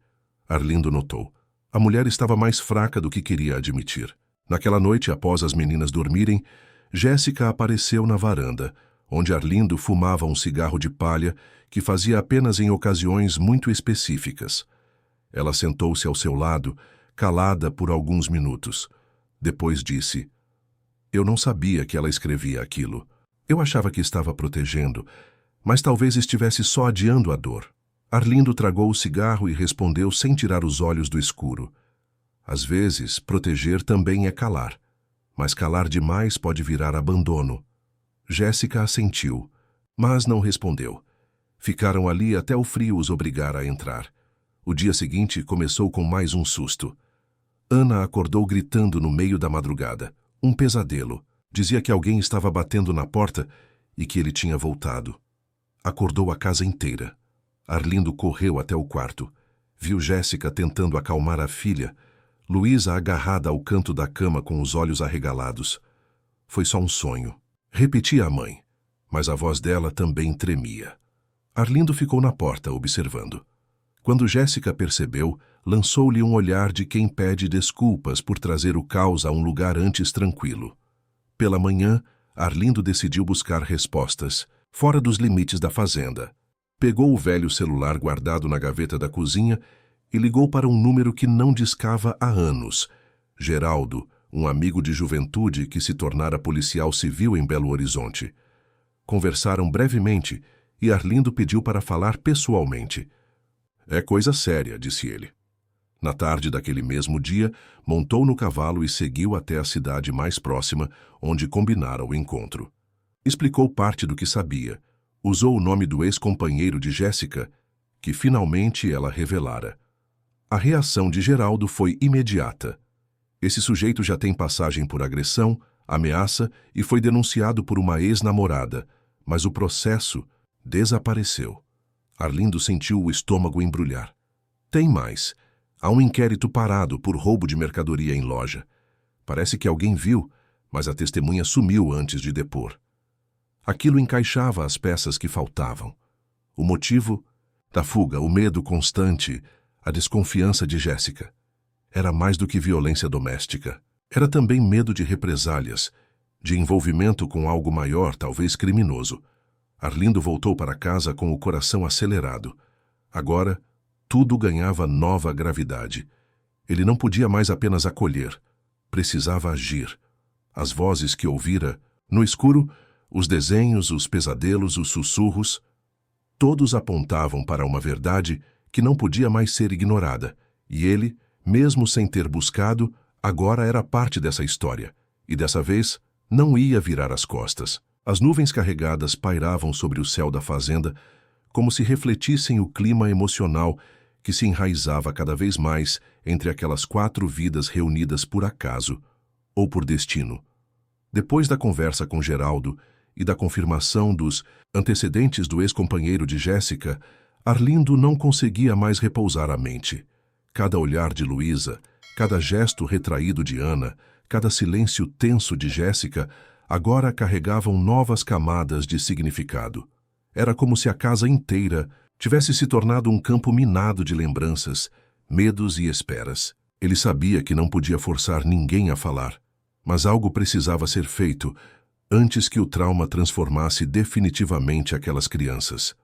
Arlindo notou. A mulher estava mais fraca do que queria admitir. Naquela noite, após as meninas dormirem, Jéssica apareceu na varanda, onde Arlindo fumava um cigarro de palha que fazia apenas em ocasiões muito específicas. Ela sentou-se ao seu lado, calada por alguns minutos. Depois disse: Eu não sabia que ela escrevia aquilo. Eu achava que estava protegendo, mas talvez estivesse só adiando a dor. Arlindo tragou o cigarro e respondeu sem tirar os olhos do escuro. Às vezes, proteger também é calar, mas calar demais pode virar abandono. Jéssica assentiu, mas não respondeu. Ficaram ali até o frio os obrigar a entrar. O dia seguinte começou com mais um susto. Ana acordou gritando no meio da madrugada. Um pesadelo. Dizia que alguém estava batendo na porta e que ele tinha voltado. Acordou a casa inteira. Arlindo correu até o quarto. Viu Jéssica tentando acalmar a filha, Luísa agarrada ao canto da cama com os olhos arregalados. Foi só um sonho. Repetia a mãe, mas a voz dela também tremia. Arlindo ficou na porta, observando. Quando Jéssica percebeu, lançou-lhe um olhar de quem pede desculpas por trazer o caos a um lugar antes tranquilo. Pela manhã, Arlindo decidiu buscar respostas, fora dos limites da fazenda. Pegou o velho celular guardado na gaveta da cozinha e ligou para um número que não discava há anos. Geraldo, um amigo de juventude que se tornara policial civil em Belo Horizonte. Conversaram brevemente e Arlindo pediu para falar pessoalmente. É coisa séria, disse ele. Na tarde daquele mesmo dia, montou no cavalo e seguiu até a cidade mais próxima, onde combinara o encontro. Explicou parte do que sabia. Usou o nome do ex-companheiro de Jéssica, que finalmente ela revelara. A reação de Geraldo foi imediata. Esse sujeito já tem passagem por agressão, ameaça e foi denunciado por uma ex-namorada, mas o processo desapareceu. Arlindo sentiu o estômago embrulhar. Tem mais. Há um inquérito parado por roubo de mercadoria em loja. Parece que alguém viu, mas a testemunha sumiu antes de depor. Aquilo encaixava as peças que faltavam. O motivo da fuga, o medo constante, a desconfiança de Jéssica. Era mais do que violência doméstica. Era também medo de represálias, de envolvimento com algo maior, talvez criminoso. Arlindo voltou para casa com o coração acelerado. Agora, tudo ganhava nova gravidade. Ele não podia mais apenas acolher. Precisava agir. As vozes que ouvira, no escuro, os desenhos, os pesadelos, os sussurros, todos apontavam para uma verdade que não podia mais ser ignorada, e ele, mesmo sem ter buscado, agora era parte dessa história, e dessa vez não ia virar as costas. As nuvens carregadas pairavam sobre o céu da fazenda, como se refletissem o clima emocional que se enraizava cada vez mais entre aquelas 4 vidas reunidas por acaso ou por destino. Depois da conversa com Geraldo e da confirmação dos antecedentes do ex-companheiro de Jéssica, Arlindo não conseguia mais repousar a mente. Cada olhar de Luísa, Cada gesto retraído de Ana, cada silêncio tenso de Jéssica, agora carregavam novas camadas de significado. Era como se a casa inteira tivesse se tornado um campo minado de lembranças, medos e esperas. Ele sabia que não podia forçar ninguém a falar, mas algo precisava ser feito antes que o trauma transformasse definitivamente aquelas crianças.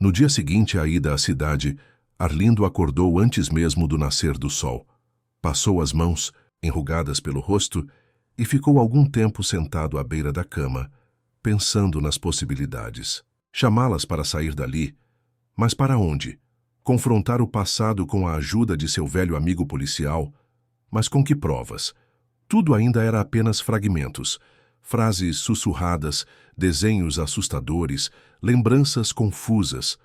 No dia seguinte à ida à cidade, Arlindo acordou antes mesmo do nascer do sol. Passou as mãos, enrugadas pelo rosto, e ficou algum tempo sentado à beira da cama, pensando nas possibilidades. Chamá-las para sair dali, mas para onde? Confrontar o passado com a ajuda de seu velho amigo policial, mas com que provas? Tudo ainda era apenas fragmentos, frases sussurradas, desenhos assustadores, lembranças confusas.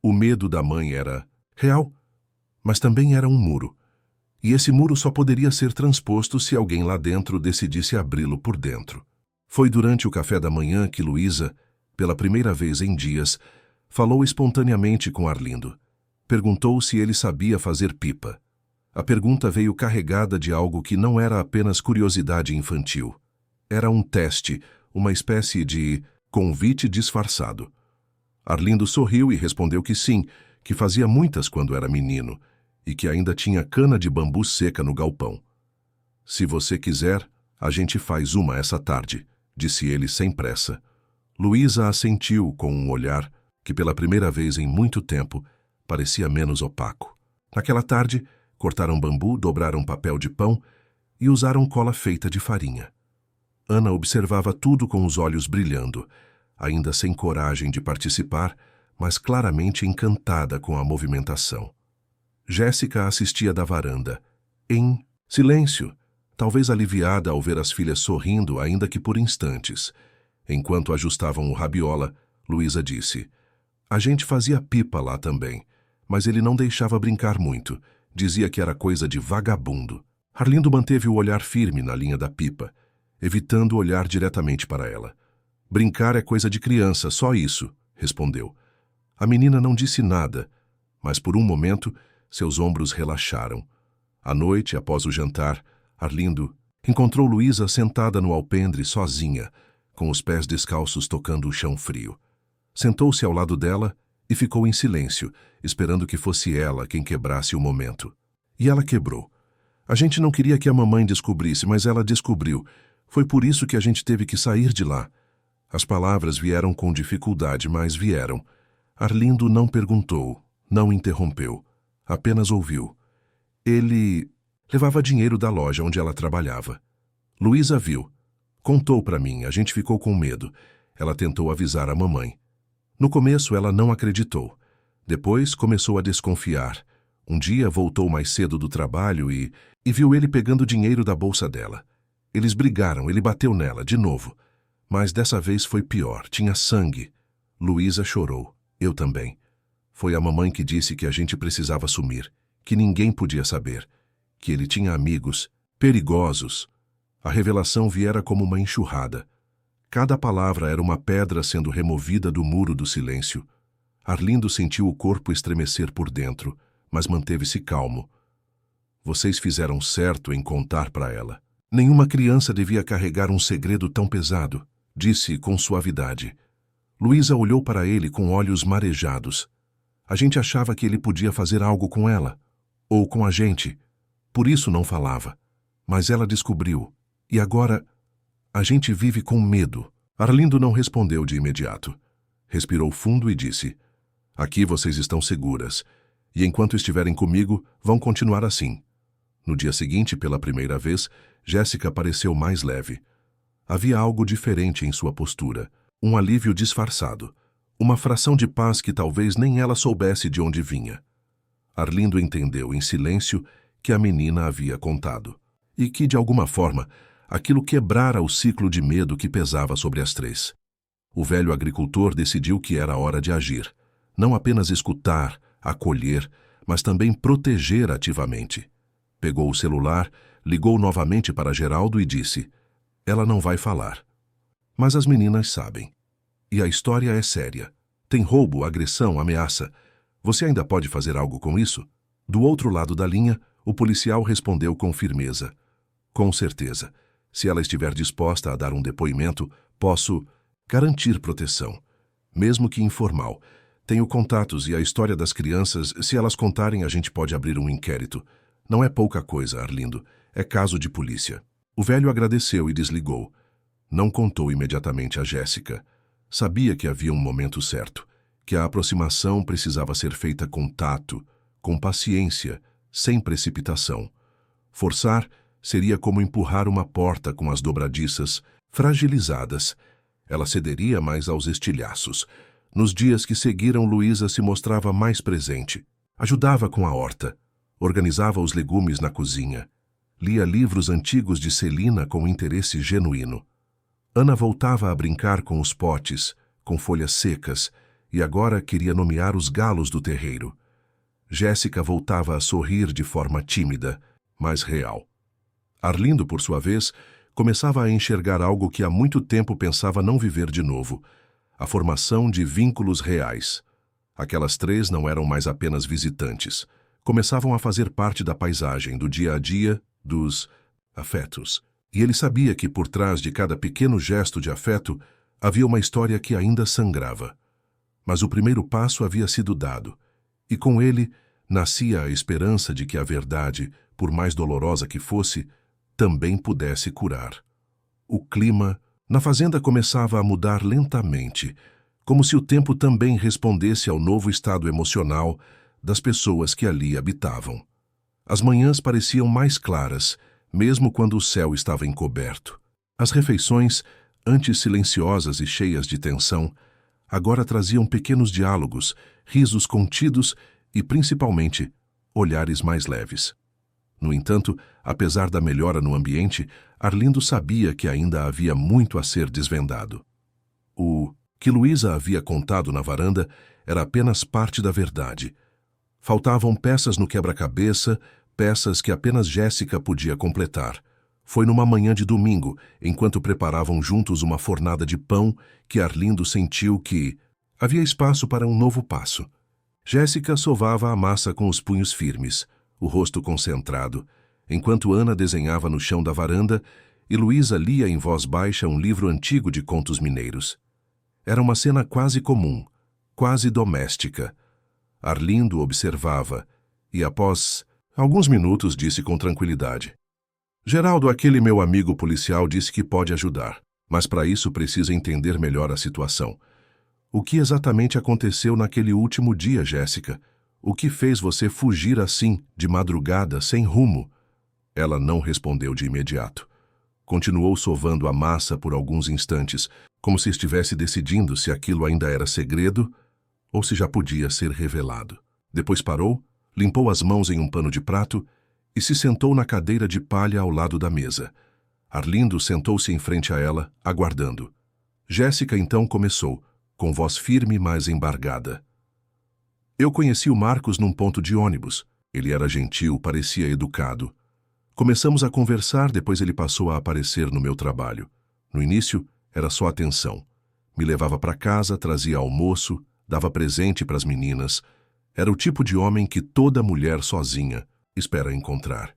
O medo da mãe era real, mas também era um muro. E esse muro só poderia ser transposto se alguém lá dentro decidisse abri-lo por dentro. Foi durante o café da manhã que Luísa, pela primeira vez em dias, falou espontaneamente com Arlindo. Perguntou se ele sabia fazer pipa. A pergunta veio carregada de algo que não era apenas curiosidade infantil. Era um teste, uma espécie de convite disfarçado. Arlindo sorriu e respondeu que sim, que fazia muitas quando era menino, e que ainda tinha cana de bambu seca no galpão. Se você quiser, a gente faz uma essa tarde, disse ele sem pressa. Luísa assentiu com um olhar que pela primeira vez em muito tempo parecia menos opaco. Naquela tarde, cortaram bambu, dobraram papel de pão e usaram cola feita de farinha. Ana observava tudo com os olhos brilhando, ainda sem coragem de participar, mas claramente encantada com a movimentação. Jéssica assistia da varanda, em silêncio, talvez aliviada ao ver as filhas sorrindo, ainda que por instantes. Enquanto ajustavam o rabiola, Luísa disse: "A gente fazia pipa lá também, mas ele não deixava brincar muito. Dizia que era coisa de vagabundo." Arlindo manteve o olhar firme na linha da pipa, evitando olhar diretamente para ela. "Brincar é coisa de criança, só isso", respondeu. A menina não disse nada, mas por um momento seus ombros relaxaram. À noite, após o jantar, Arlindo encontrou Luísa sentada no alpendre sozinha, com os pés descalços tocando o chão frio. Sentou-se ao lado dela e ficou em silêncio, esperando que fosse ela quem quebrasse o momento. E ela quebrou. "A gente não queria que a mamãe descobrisse, mas ela descobriu. Foi por isso que a gente teve que sair de lá." As palavras vieram com dificuldade, mas vieram. Arlindo não perguntou, não interrompeu, apenas ouviu. Ele levava dinheiro da loja onde ela trabalhava. Luísa viu. Contou para mim, a gente ficou com medo. Ela tentou avisar a mamãe. No começo ela não acreditou. Depois começou a desconfiar. Um dia voltou mais cedo do trabalho e viu ele pegando dinheiro da bolsa dela. Eles brigaram, ele bateu nela, de novo. Mas dessa vez foi pior, tinha sangue. Luísa chorou, eu também. Foi a mamãe que disse que a gente precisava sumir, que ninguém podia saber, que ele tinha amigos, perigosos. A revelação viera como uma enxurrada. Cada palavra era uma pedra sendo removida do muro do silêncio. Arlindo sentiu o corpo estremecer por dentro, mas manteve-se calmo. Vocês fizeram certo em contar para ela. Nenhuma criança devia carregar um segredo tão pesado, disse com suavidade. Luísa olhou para ele com olhos marejados. A gente achava que ele podia fazer algo com ela, ou com a gente. Por isso não falava. Mas ela descobriu. E agora, a gente vive com medo. Arlindo não respondeu de imediato. Respirou fundo e disse: "Aqui vocês estão seguras, e enquanto estiverem comigo, vão continuar assim." No dia seguinte, pela primeira vez, Jéssica pareceu mais leve. Havia algo diferente em sua postura, um alívio disfarçado, uma fração de paz que talvez nem ela soubesse de onde vinha. Arlindo entendeu em silêncio que a menina havia contado, e que, de alguma forma, aquilo quebrara o ciclo de medo que pesava sobre as três. O velho agricultor decidiu que era hora de agir, não apenas escutar, acolher, mas também proteger ativamente. Pegou o celular, ligou novamente para Geraldo e disse: "Ela não vai falar. Mas as meninas sabem. E a história é séria. Tem roubo, agressão, ameaça. Você ainda pode fazer algo com isso?" Do outro lado da linha, O policial respondeu com firmeza. Com certeza. Se ela estiver disposta a dar um depoimento, posso garantir proteção, mesmo que informal. Tenho contatos e a história das crianças, se elas contarem, a gente pode abrir um inquérito. Não é pouca coisa, Arlindo. É caso de polícia. O velho agradeceu e desligou. Não contou imediatamente a Jéssica. Sabia que havia um momento certo, que a aproximação precisava ser feita com tato, com paciência, sem precipitação. Forçar seria como empurrar uma porta com as dobradiças fragilizadas. Ela cederia mais aos estilhaços. Nos dias que seguiram, Luísa se mostrava mais presente. Ajudava com a horta. Organizava os legumes na cozinha. Lia livros antigos de Celina com interesse genuíno. Ana voltava a brincar com os potes, com folhas secas, e agora queria nomear os galos do terreiro. Jéssica voltava a sorrir de forma tímida, mas real. Arlindo, por sua vez, começava a enxergar algo que há muito tempo pensava não viver de novo: a formação de vínculos reais. Aquelas três não eram mais apenas visitantes. Começavam a fazer parte da paisagem, do dia a dia, dos afetos. E ele sabia que por trás de cada pequeno gesto de afeto havia uma história que ainda sangrava. Mas o primeiro passo havia sido dado, e com ele nascia a esperança de que a verdade, por mais dolorosa que fosse, também pudesse curar. O clima na fazenda começava a mudar lentamente, como se o tempo também respondesse ao novo estado emocional das pessoas que ali habitavam. As manhãs pareciam mais claras, mesmo quando o céu estava encoberto. As refeições, antes silenciosas e cheias de tensão, agora traziam pequenos diálogos, risos contidos e, principalmente, olhares mais leves. No entanto, apesar da melhora no ambiente, Arlindo sabia que ainda havia muito a ser desvendado. O que Luísa havia contado na varanda era apenas parte da verdade. Faltavam peças no quebra-cabeça, peças que apenas Jéssica podia completar. Foi numa manhã de domingo, enquanto preparavam juntos uma fornada de pão, que Arlindo sentiu que havia espaço para um novo passo. Jéssica sovava a massa com os punhos firmes, o rosto concentrado, enquanto Ana desenhava no chão da varanda e Luísa lia em voz baixa um livro antigo de contos mineiros. Era uma cena quase comum, quase doméstica. Arlindo observava e, após alguns minutos, disse com tranquilidade: Geraldo, aquele meu amigo policial, disse que pode ajudar, mas para isso precisa entender melhor a situação. O que exatamente aconteceu naquele último dia, Jéssica? O que fez você fugir assim, de madrugada, sem rumo? Ela não respondeu de imediato. Continuou sovando a massa por alguns instantes, como se estivesse decidindo se aquilo ainda era segredo ou se já podia ser revelado. Depois parou, limpou as mãos em um pano de prato e se sentou na cadeira de palha ao lado da mesa. Arlindo sentou-se em frente a ela, aguardando. Jéssica então começou, com voz firme, mas embargada. Eu conheci o Marcos num ponto de ônibus. Ele era gentil, parecia educado. Começamos a conversar, depois ele passou a aparecer no meu trabalho. No início, era só atenção. Me levava para casa, trazia almoço, dava presente para as meninas. Era o tipo de homem que toda mulher sozinha espera encontrar.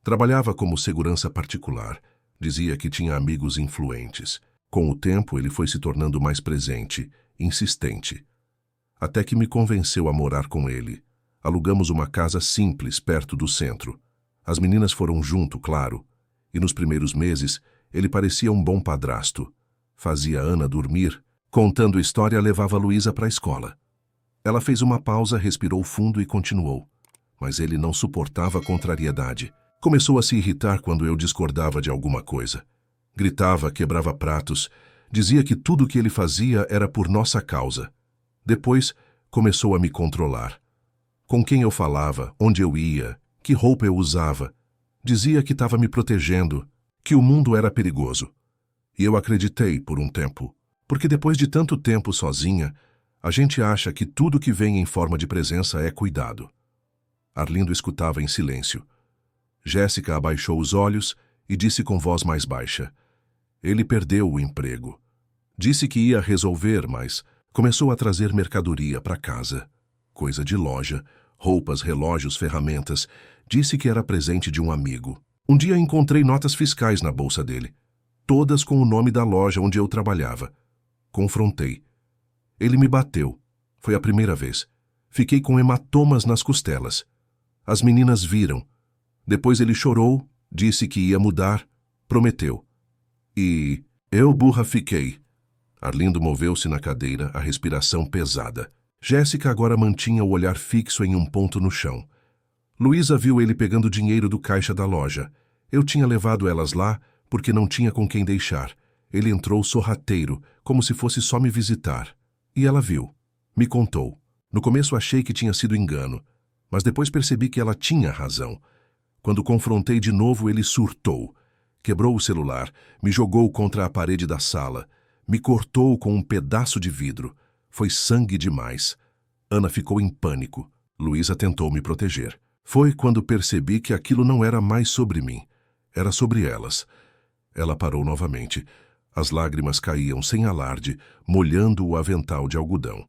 Trabalhava como segurança particular. Dizia que tinha amigos influentes. Com o tempo, ele foi se tornando mais presente, insistente. Até que me convenceu a morar com ele. Alugamos uma casa simples, perto do centro. As meninas foram junto, claro. E nos primeiros meses, ele parecia um bom padrasto. Fazia Ana dormir. Contando história, levava Luísa para a escola. Ela fez uma pausa, respirou fundo e continuou. Mas ele não suportava a contrariedade. Começou a se irritar quando eu discordava de alguma coisa. Gritava, quebrava pratos, dizia que tudo o que ele fazia era por nossa causa. Depois, começou a me controlar. Com quem eu falava, onde eu ia, que roupa eu usava. Dizia que estava me protegendo, que o mundo era perigoso. E eu acreditei por um tempo, porque depois de tanto tempo sozinha, a gente acha que tudo que vem em forma de presença é cuidado. Arlindo escutava em silêncio. Jéssica abaixou os olhos e disse com voz mais baixa. Ele perdeu o emprego. Disse que ia resolver, mas começou a trazer mercadoria para casa. Coisa de loja, roupas, relógios, ferramentas. Disse que era presente de um amigo. Um dia encontrei notas fiscais na bolsa dele, todas com o nome da loja onde eu trabalhava. Confrontei. Ele me bateu. Foi a primeira vez. Fiquei com hematomas nas costelas. As meninas viram. Depois ele chorou, disse que ia mudar, prometeu. E eu burra fiquei. Arlindo moveu-se na cadeira, a respiração pesada. Jéssica agora mantinha o olhar fixo em um ponto no chão. Luísa viu ele pegando dinheiro do caixa da loja. Eu tinha levado elas lá porque não tinha com quem deixar. Ele entrou sorrateiro, como se fosse só me visitar. E ela viu. Me contou. No começo achei que tinha sido engano, mas depois percebi que ela tinha razão. Quando confrontei de novo, ele surtou. Quebrou o celular, me jogou contra a parede da sala, me cortou com um pedaço de vidro. Foi sangue demais. Ana ficou em pânico. Luísa tentou me proteger. Foi quando percebi que aquilo não era mais sobre mim. Era sobre elas. Ela parou novamente. As lágrimas caíam sem alarde, molhando o avental de algodão.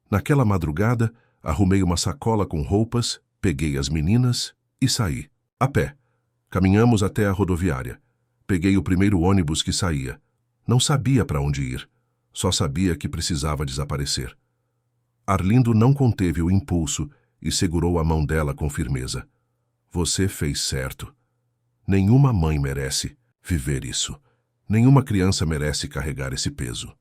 Naquela madrugada, arrumei uma sacola com roupas, peguei as meninas e saí. A pé. Caminhamos até a rodoviária. Peguei o primeiro ônibus que saía. Não sabia para onde ir. Só sabia que precisava desaparecer. Arlindo não conteve o impulso e segurou a mão dela com firmeza. Você fez certo. Nenhuma mãe merece viver isso. Nenhuma criança merece carregar esse peso.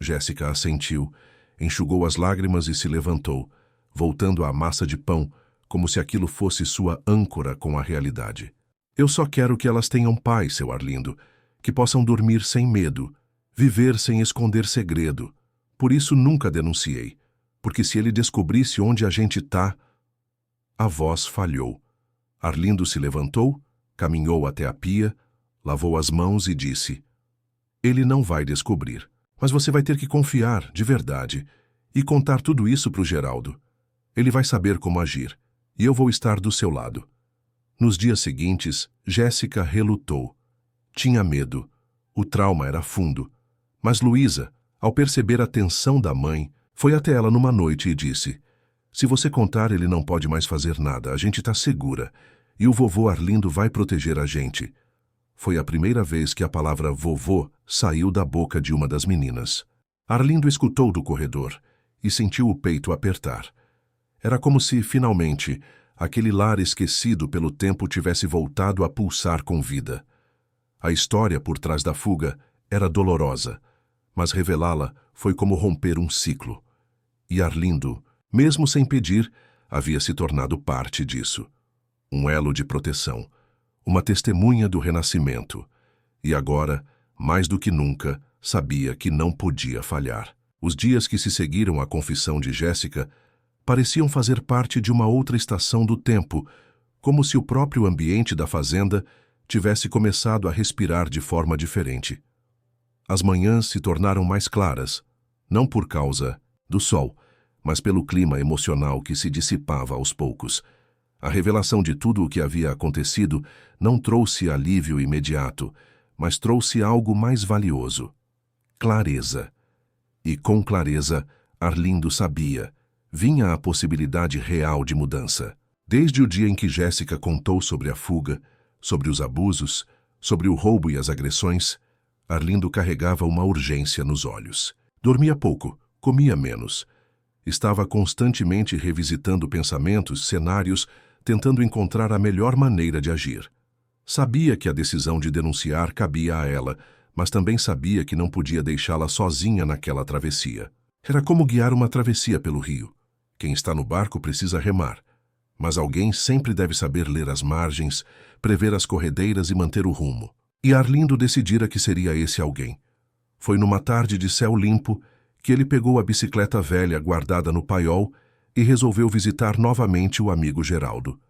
Jéssica assentiu, enxugou as lágrimas e se levantou, voltando à massa de pão, como se aquilo fosse sua âncora com a realidade. Eu só quero que elas tenham paz, seu Arlindo, que possam dormir sem medo, viver sem esconder segredo. Por isso nunca denunciei, porque se ele descobrisse onde a gente tá... A voz falhou. Arlindo se levantou, caminhou até a pia, lavou as mãos e disse: ele não vai descobrir, mas você vai ter que confiar, de verdade, e contar tudo isso para o Geraldo. Ele vai saber como agir, e eu vou estar do seu lado. Nos dias seguintes, Jéssica relutou. Tinha medo. O trauma era fundo. Mas Luísa, ao perceber a tensão da mãe, foi até ela numa noite e disse: se você contar, ele não pode mais fazer nada, a gente está segura, e o vovô Arlindo vai proteger a gente. Foi a primeira vez que a palavra vovô saiu da boca de uma das meninas. Arlindo escutou do corredor e sentiu o peito apertar. Era como se, finalmente, aquele lar esquecido pelo tempo tivesse voltado a pulsar com vida. A história por trás da fuga era dolorosa, mas revelá-la foi como romper um ciclo. E Arlindo, mesmo sem pedir, havia se tornado parte disso. Um elo de proteção, uma testemunha do renascimento. E agora, mais do que nunca, sabia que não podia falhar. Os dias que se seguiram à confissão de Jéssica pareciam fazer parte de uma outra estação do tempo, como se o próprio ambiente da fazenda tivesse começado a respirar de forma diferente. As manhãs se tornaram mais claras, não por causa do sol, mas pelo clima emocional que se dissipava aos poucos. A revelação de tudo o que havia acontecido não trouxe alívio imediato, mas trouxe algo mais valioso: clareza. E com clareza, Arlindo sabia, vinha a possibilidade real de mudança. Desde o dia em que Jéssica contou sobre a fuga, sobre os abusos, sobre o roubo e as agressões, Arlindo carregava uma urgência nos olhos. Dormia pouco, comia menos. Estava constantemente revisitando pensamentos, cenários, tentando encontrar a melhor maneira de agir. Sabia que a decisão de denunciar cabia a ela, mas também sabia que não podia deixá-la sozinha naquela travessia. Era como guiar uma travessia pelo rio. Quem está no barco precisa remar, mas alguém sempre deve saber ler as margens, prever as corredeiras e manter o rumo. E Arlindo decidira que seria esse alguém. Foi numa tarde de céu limpo que ele pegou a bicicleta velha guardada no paiol e resolveu visitar novamente o amigo Geraldo.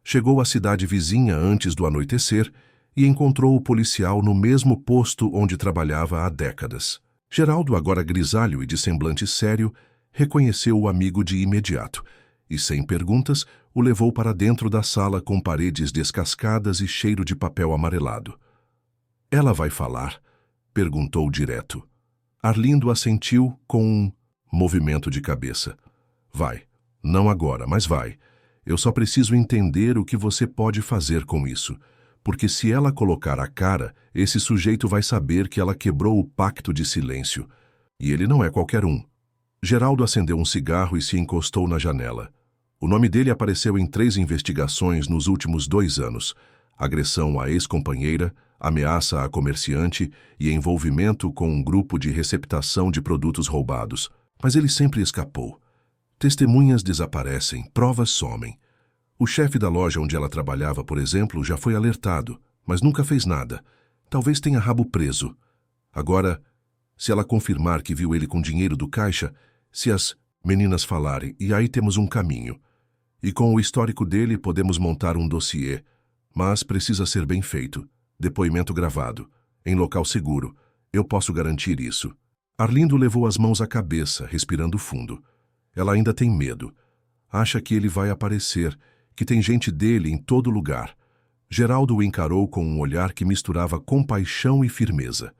Chegou à cidade vizinha antes do anoitecer e encontrou o policial no mesmo posto onde trabalhava há décadas. Geraldo, agora grisalho e de semblante sério, reconheceu o amigo de imediato e, sem perguntas, o levou para dentro da sala com paredes descascadas e cheiro de papel amarelado. "Ela vai falar?" perguntou direto. Arlindo assentiu com um movimento de cabeça. "Vai. Não agora, mas vai. Eu só preciso entender o que você pode fazer com isso, porque se ela colocar a cara, esse sujeito vai saber que ela quebrou o pacto de silêncio. E ele não é qualquer um. Geraldo acendeu um cigarro e se encostou na janela. O nome dele apareceu em 3 investigações nos últimos 2 anos: agressão à ex-companheira, ameaça a comerciante e envolvimento com um grupo de receptação de produtos roubados. Mas ele sempre escapou. Testemunhas desaparecem, provas somem. O chefe da loja onde ela trabalhava, por exemplo, já foi alertado, mas nunca fez nada. Talvez tenha rabo preso. Agora, se ela confirmar que viu ele com dinheiro do caixa, se as meninas falarem, e aí temos um caminho. E com o histórico dele podemos montar um dossiê, mas precisa ser bem feito. Depoimento gravado, em local seguro. Eu posso garantir isso. Arlindo levou as mãos à cabeça, respirando fundo. Ela ainda tem medo. Acha que ele vai aparecer, que tem gente dele em todo lugar. Geraldo o encarou com um olhar que misturava compaixão e firmeza.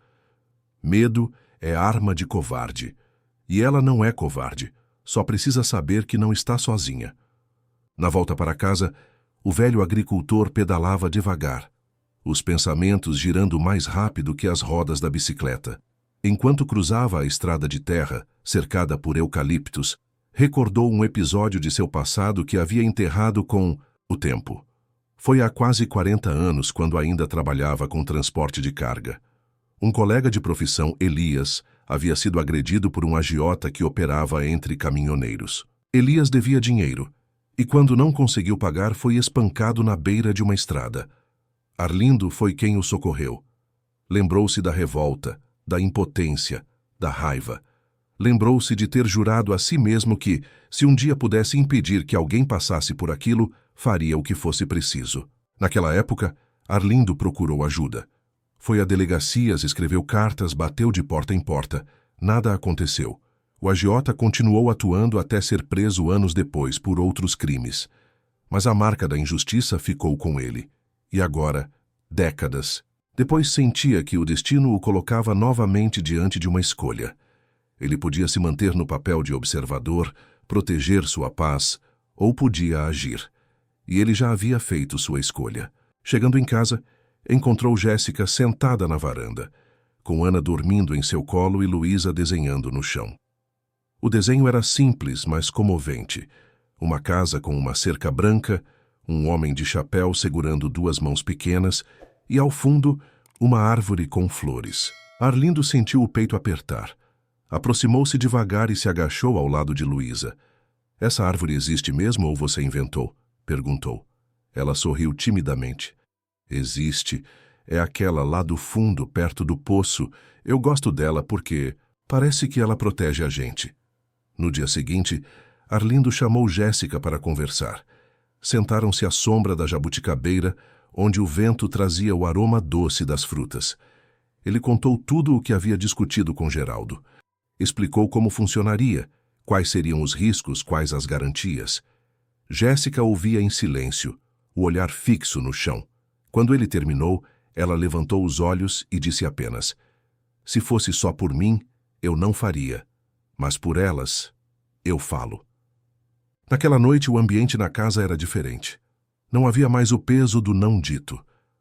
Medo é arma de covarde. E ela não é covarde, só precisa saber que não está sozinha. Na volta para casa, o velho agricultor pedalava devagar, os pensamentos girando mais rápido que as rodas da bicicleta. Enquanto cruzava a estrada de terra, cercada por eucaliptos, recordou um episódio de seu passado que havia enterrado com o tempo. Foi há quase 40 anos, quando ainda trabalhava com transporte de carga. Um colega de profissão, Elias, havia sido agredido por um agiota que operava entre caminhoneiros. Elias devia dinheiro, e quando não conseguiu pagar, foi espancado na beira de uma estrada. Arlindo foi quem o socorreu. Lembrou-se da revolta, da impotência, da raiva. Lembrou-se de ter jurado a si mesmo que, se um dia pudesse impedir que alguém passasse por aquilo, faria o que fosse preciso. Naquela época, Arlindo procurou ajuda. Foi a delegacias, escreveu cartas, bateu de porta em porta. Nada aconteceu. O agiota continuou atuando até ser preso anos depois por outros crimes. Mas a marca da injustiça ficou com ele. E agora, décadas, depois sentia que o destino o colocava novamente diante de uma escolha. Ele podia se manter no papel de observador, proteger sua paz, ou podia agir. E ele já havia feito sua escolha. Chegando em casa, encontrou Jéssica sentada na varanda, com Ana dormindo em seu colo e Luísa desenhando no chão. O desenho era simples, mas comovente. Uma casa com uma cerca branca, um homem de chapéu segurando 2 mãos pequenas e, ao fundo, uma árvore com flores. Arlindo sentiu o peito apertar. Aproximou-se devagar e se agachou ao lado de Luísa. "Essa árvore existe mesmo ou você inventou?" perguntou. Ela sorriu timidamente. "Existe. É aquela lá do fundo, perto do poço. Eu gosto dela porque parece que ela protege a gente." No dia seguinte, Arlindo chamou Jéssica para conversar. Sentaram-se à sombra da jabuticabeira, onde o vento trazia o aroma doce das frutas. Ele contou tudo o que havia discutido com Geraldo. Explicou como funcionaria, quais seriam os riscos, quais as garantias. Jéssica ouvia em silêncio, o olhar fixo no chão. Quando ele terminou, ela levantou os olhos e disse apenas: "Se fosse só por mim, eu não faria. Mas por elas, eu falo." Naquela noite, o ambiente na casa era diferente. Não havia mais o peso do não dito.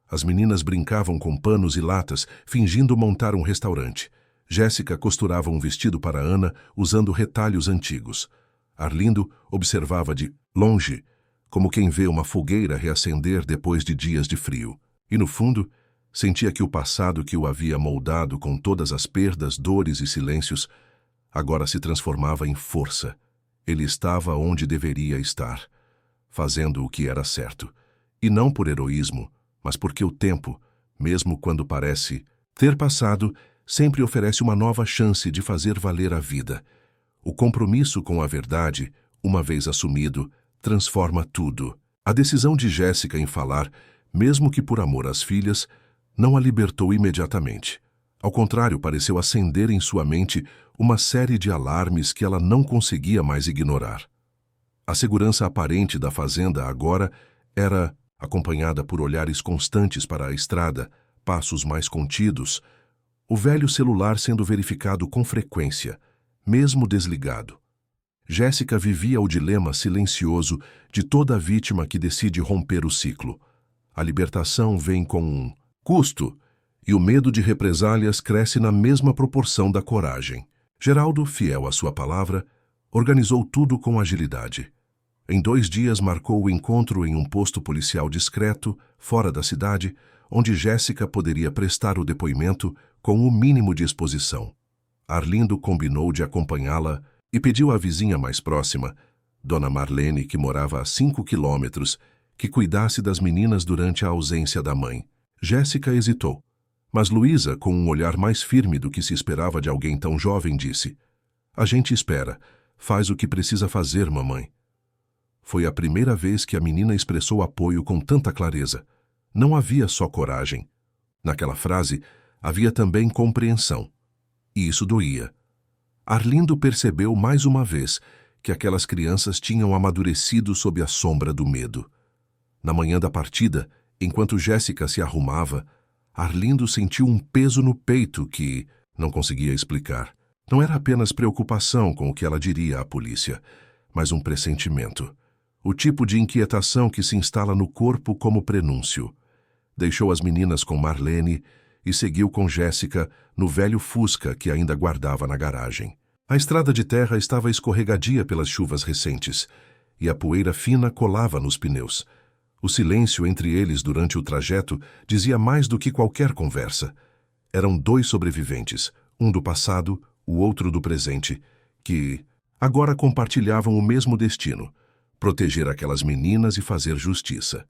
As meninas brincavam com panos e latas, fingindo montar um restaurante. Jéssica costurava um vestido para Ana, usando retalhos antigos. Arlindo observava de longe, como quem vê uma fogueira reacender depois de dias de frio. E, no fundo, sentia que o passado que o havia moldado com todas as perdas, dores e silêncios, agora se transformava em força. Ele estava onde deveria estar, fazendo o que era certo. E não por heroísmo, mas porque o tempo, mesmo quando parece ter passado, sempre oferece uma nova chance de fazer valer a vida. O compromisso com a verdade, uma vez assumido, transforma tudo. A decisão de Jéssica em falar, mesmo que por amor às filhas, não a libertou imediatamente. Ao contrário, pareceu acender em sua mente uma série de alarmes que ela não conseguia mais ignorar. A segurança aparente da fazenda agora era acompanhada por olhares constantes para a estrada, passos mais contidos, o velho celular sendo verificado com frequência, mesmo desligado. Jéssica vivia o dilema silencioso de toda vítima que decide romper o ciclo. A libertação vem com um custo, e o medo de represálias cresce na mesma proporção da coragem. Geraldo, fiel à sua palavra, organizou tudo com agilidade. Em 2 dias marcou o encontro em um posto policial discreto, fora da cidade, onde Jéssica poderia prestar o depoimento com o mínimo de exposição. Arlindo combinou de acompanhá-la e pediu à vizinha mais próxima, Dona Marlene, que morava a 5 quilômetros, que cuidasse das meninas durante a ausência da mãe. Jéssica hesitou, mas Luísa, com um olhar mais firme do que se esperava de alguém tão jovem, disse: "A gente espera. Faz o que precisa fazer, mamãe." Foi a primeira vez que a menina expressou apoio com tanta clareza. Não havia só coragem. Naquela frase, havia também compreensão. E isso doía. Arlindo percebeu mais uma vez que aquelas crianças tinham amadurecido sob a sombra do medo. Na manhã da partida, enquanto Jéssica se arrumava, Arlindo sentiu um peso no peito que não conseguia explicar. Não era apenas preocupação com o que ela diria à polícia, mas um pressentimento. O tipo de inquietação que se instala no corpo como prenúncio. Deixou as meninas com Marlene e seguiu com Jéssica no velho Fusca que ainda guardava na garagem. A estrada de terra estava escorregadia pelas chuvas recentes, e a poeira fina colava nos pneus. O silêncio entre eles durante o trajeto dizia mais do que qualquer conversa. Eram 2 sobreviventes, um do passado, o outro do presente, que agora compartilhavam o mesmo destino: proteger aquelas meninas e fazer justiça.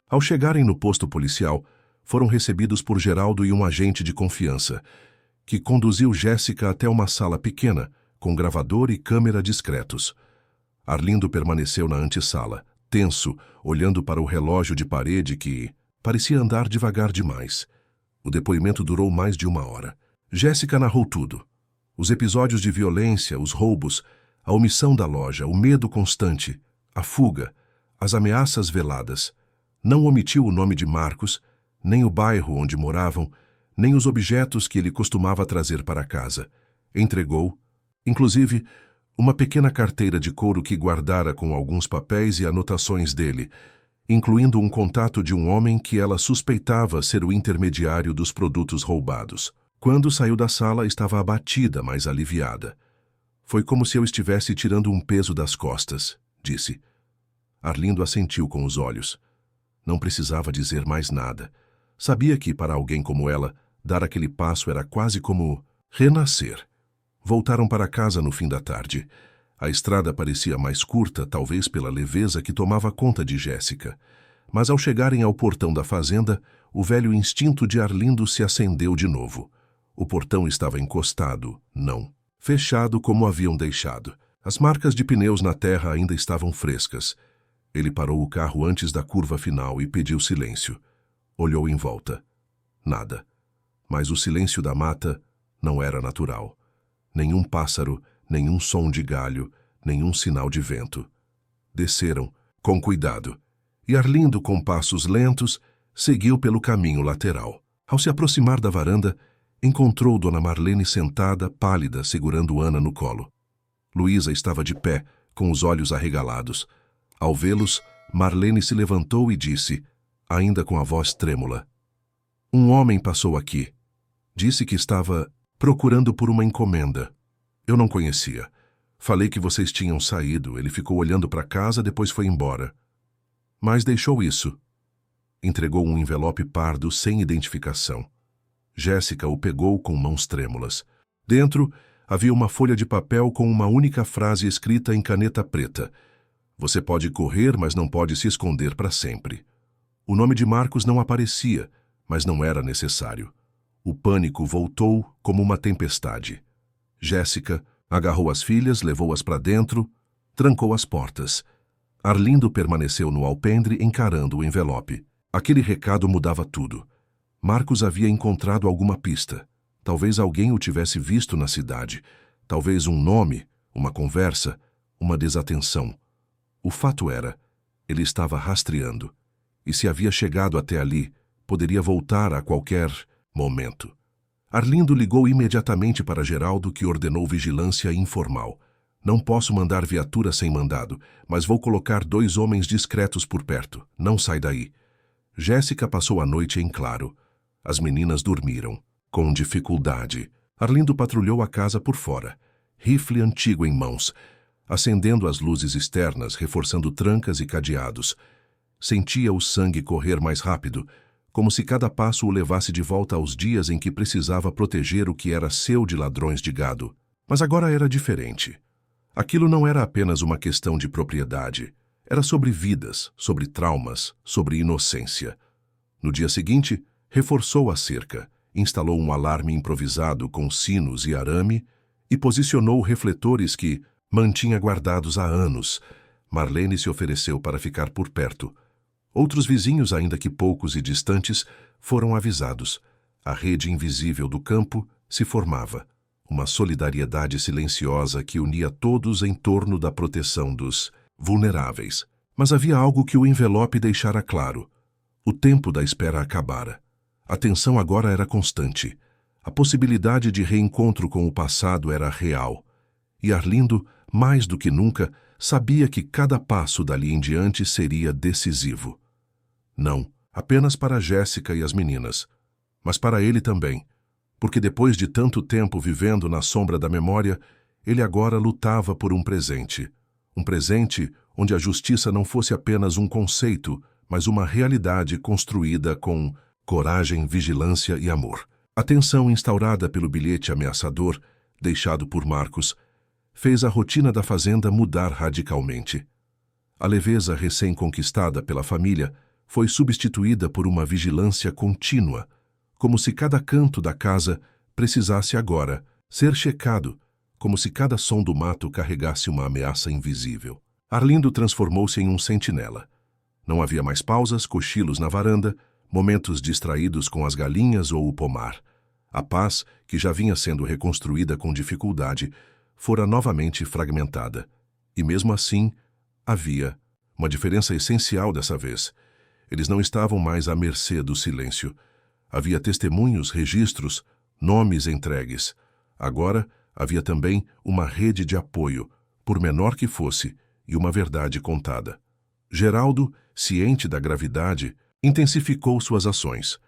Ao chegarem no posto policial, foram recebidos por Geraldo e um agente de confiança, que conduziu Jéssica até uma sala pequena, com gravador e câmera discretos. Arlindo permaneceu na antessala, tenso, olhando para o relógio de parede que parecia andar devagar demais. O depoimento durou mais de 1 hora. Jéssica narrou tudo. Os episódios de violência, os roubos, a omissão da loja, o medo constante, a fuga, as ameaças veladas. Não omitiu o nome de Marcos, nem o bairro onde moravam, nem os objetos que ele costumava trazer para casa. Entregou, inclusive, uma pequena carteira de couro que guardara com alguns papéis e anotações dele, incluindo um contato de um homem que ela suspeitava ser o intermediário dos produtos roubados. Quando saiu da sala, estava abatida, mas aliviada. "Foi como se eu estivesse tirando um peso das costas", disse. Arlindo assentiu com os olhos. Não precisava dizer mais nada. Sabia que, para alguém como ela, dar aquele passo era quase como renascer. Voltaram para casa no fim da tarde. A estrada parecia mais curta, talvez pela leveza que tomava conta de Jéssica. Mas ao chegarem ao portão da fazenda, o velho instinto de Arlindo se acendeu de novo. O portão estava encostado, não fechado como haviam deixado. As marcas de pneus na terra ainda estavam frescas. Ele parou o carro antes da curva final e pediu silêncio. Olhou em volta. Nada. Mas o silêncio da mata não era natural. Nenhum pássaro, nenhum som de galho, nenhum sinal de vento. Desceram, com cuidado, e Arlindo, com passos lentos, seguiu pelo caminho lateral. Ao se aproximar da varanda, encontrou Dona Marlene sentada, pálida, segurando Ana no colo. Luísa estava de pé, com os olhos arregalados. Ao vê-los, Marlene se levantou e disse, ainda com a voz trêmula: "Um homem passou aqui. Disse que estava procurando por uma encomenda. Eu não conhecia. Falei que vocês tinham saído. Ele ficou olhando para casa, depois foi embora. Mas deixou isso." Entregou um envelope pardo sem identificação. Jéssica o pegou com mãos trêmulas. Dentro havia uma folha de papel com uma única frase escrita em caneta preta: "Você pode correr, mas não pode se esconder para sempre." O nome de Marcos não aparecia, mas não era necessário. O pânico voltou como uma tempestade. Jéssica agarrou as filhas, levou-as para dentro, trancou as portas. Arlindo permaneceu no alpendre encarando o envelope. Aquele recado mudava tudo. Marcos havia encontrado alguma pista. Talvez alguém o tivesse visto na cidade. Talvez um nome, uma conversa, uma desatenção. O fato era, ele estava rastreando. E se havia chegado até ali, poderia voltar a qualquer momento. Arlindo ligou imediatamente para Geraldo, que ordenou vigilância informal. Não posso mandar viatura sem mandado, mas vou colocar 2 homens discretos por perto. Não sai daí. Jéssica passou a noite em claro. As meninas dormiram. Com dificuldade. Arlindo patrulhou a casa por fora, rifle antigo em mãos, acendendo as luzes externas, reforçando trancas e cadeados. Sentia o sangue correr mais rápido, como se cada passo o levasse de volta aos dias em que precisava proteger o que era seu de ladrões de gado. Mas agora era diferente. Aquilo não era apenas uma questão de propriedade. Era sobre vidas, sobre traumas, sobre inocência. No dia seguinte, reforçou a cerca, instalou um alarme improvisado com sinos e arame e posicionou refletores que mantinha guardados há anos. Marlene se ofereceu para ficar por perto. Outros vizinhos, ainda que poucos e distantes, foram avisados. A rede invisível do campo se formava. Uma solidariedade silenciosa que unia todos em torno da proteção dos vulneráveis. Mas havia algo que o envelope deixara claro. O tempo da espera acabara. A tensão agora era constante. A possibilidade de reencontro com o passado era real. E Arlindo, mais do que nunca, sabia que cada passo dali em diante seria decisivo. Não apenas para Jéssica e as meninas, mas para ele também. Porque depois de tanto tempo vivendo na sombra da memória, ele agora lutava por um presente. Um presente onde a justiça não fosse apenas um conceito, mas uma realidade construída com coragem, vigilância e amor. A tensão instaurada pelo bilhete ameaçador, deixado por Marcos, fez a rotina da fazenda mudar radicalmente. A leveza recém-conquistada pela família foi substituída por uma vigilância contínua, como se cada canto da casa precisasse agora ser checado, como se cada som do mato carregasse uma ameaça invisível. Arlindo transformou-se em um sentinela. Não havia mais pausas, cochilos na varanda, momentos distraídos com as galinhas ou o pomar. A paz, que já vinha sendo reconstruída com dificuldade, fora novamente fragmentada. E mesmo assim, havia uma diferença essencial dessa vez. Eles não estavam mais à mercê do silêncio. Havia testemunhos, registros, nomes entregues. Agora, havia também uma rede de apoio, por menor que fosse, e uma verdade contada. Geraldo, ciente da gravidade, intensificou suas ações.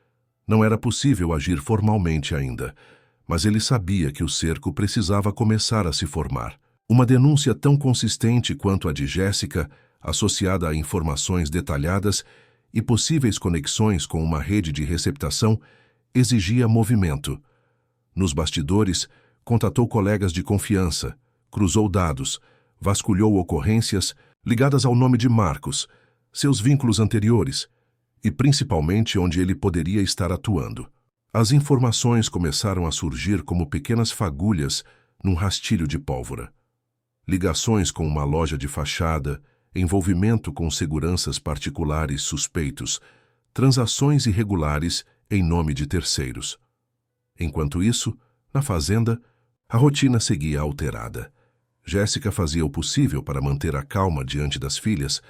Não era possível agir formalmente ainda, mas ele sabia que o cerco precisava começar a se formar. Uma denúncia tão consistente quanto a de Jéssica, associada a informações detalhadas e possíveis conexões com uma rede de receptação, exigia movimento. Nos bastidores, contatou colegas de confiança, cruzou dados, vasculhou ocorrências ligadas ao nome de Marcos, seus vínculos anteriores e principalmente onde ele poderia estar atuando. As informações começaram a surgir como pequenas fagulhas num rastilho de pólvora. Ligações com uma loja de fachada, envolvimento com seguranças particulares suspeitos, transações irregulares em nome de terceiros. Enquanto isso, na fazenda, a rotina seguia alterada. Jéssica fazia o possível para manter a calma diante das filhas,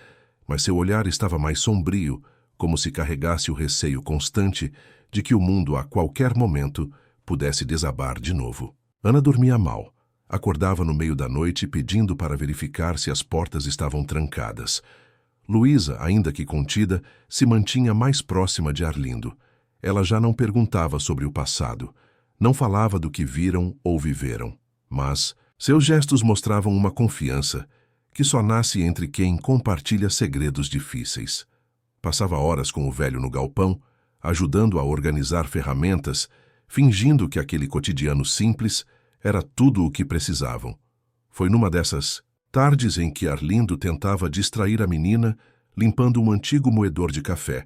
mas seu olhar estava mais sombrio, como se carregasse o receio constante de que o mundo a qualquer momento pudesse desabar de novo. Ana dormia mal. Acordava no meio da noite pedindo para verificar se as portas estavam trancadas. Luísa, ainda que contida, se mantinha mais próxima de Arlindo. Ela já não perguntava sobre o passado, não falava do que viram ou viveram, mas seus gestos mostravam uma confiança que só nasce entre quem compartilha segredos difíceis. Passava horas com o velho no galpão, ajudando a organizar ferramentas, fingindo que aquele cotidiano simples era tudo o que precisavam. Foi numa dessas tardes em que Arlindo tentava distrair a menina, limpando um antigo moedor de café,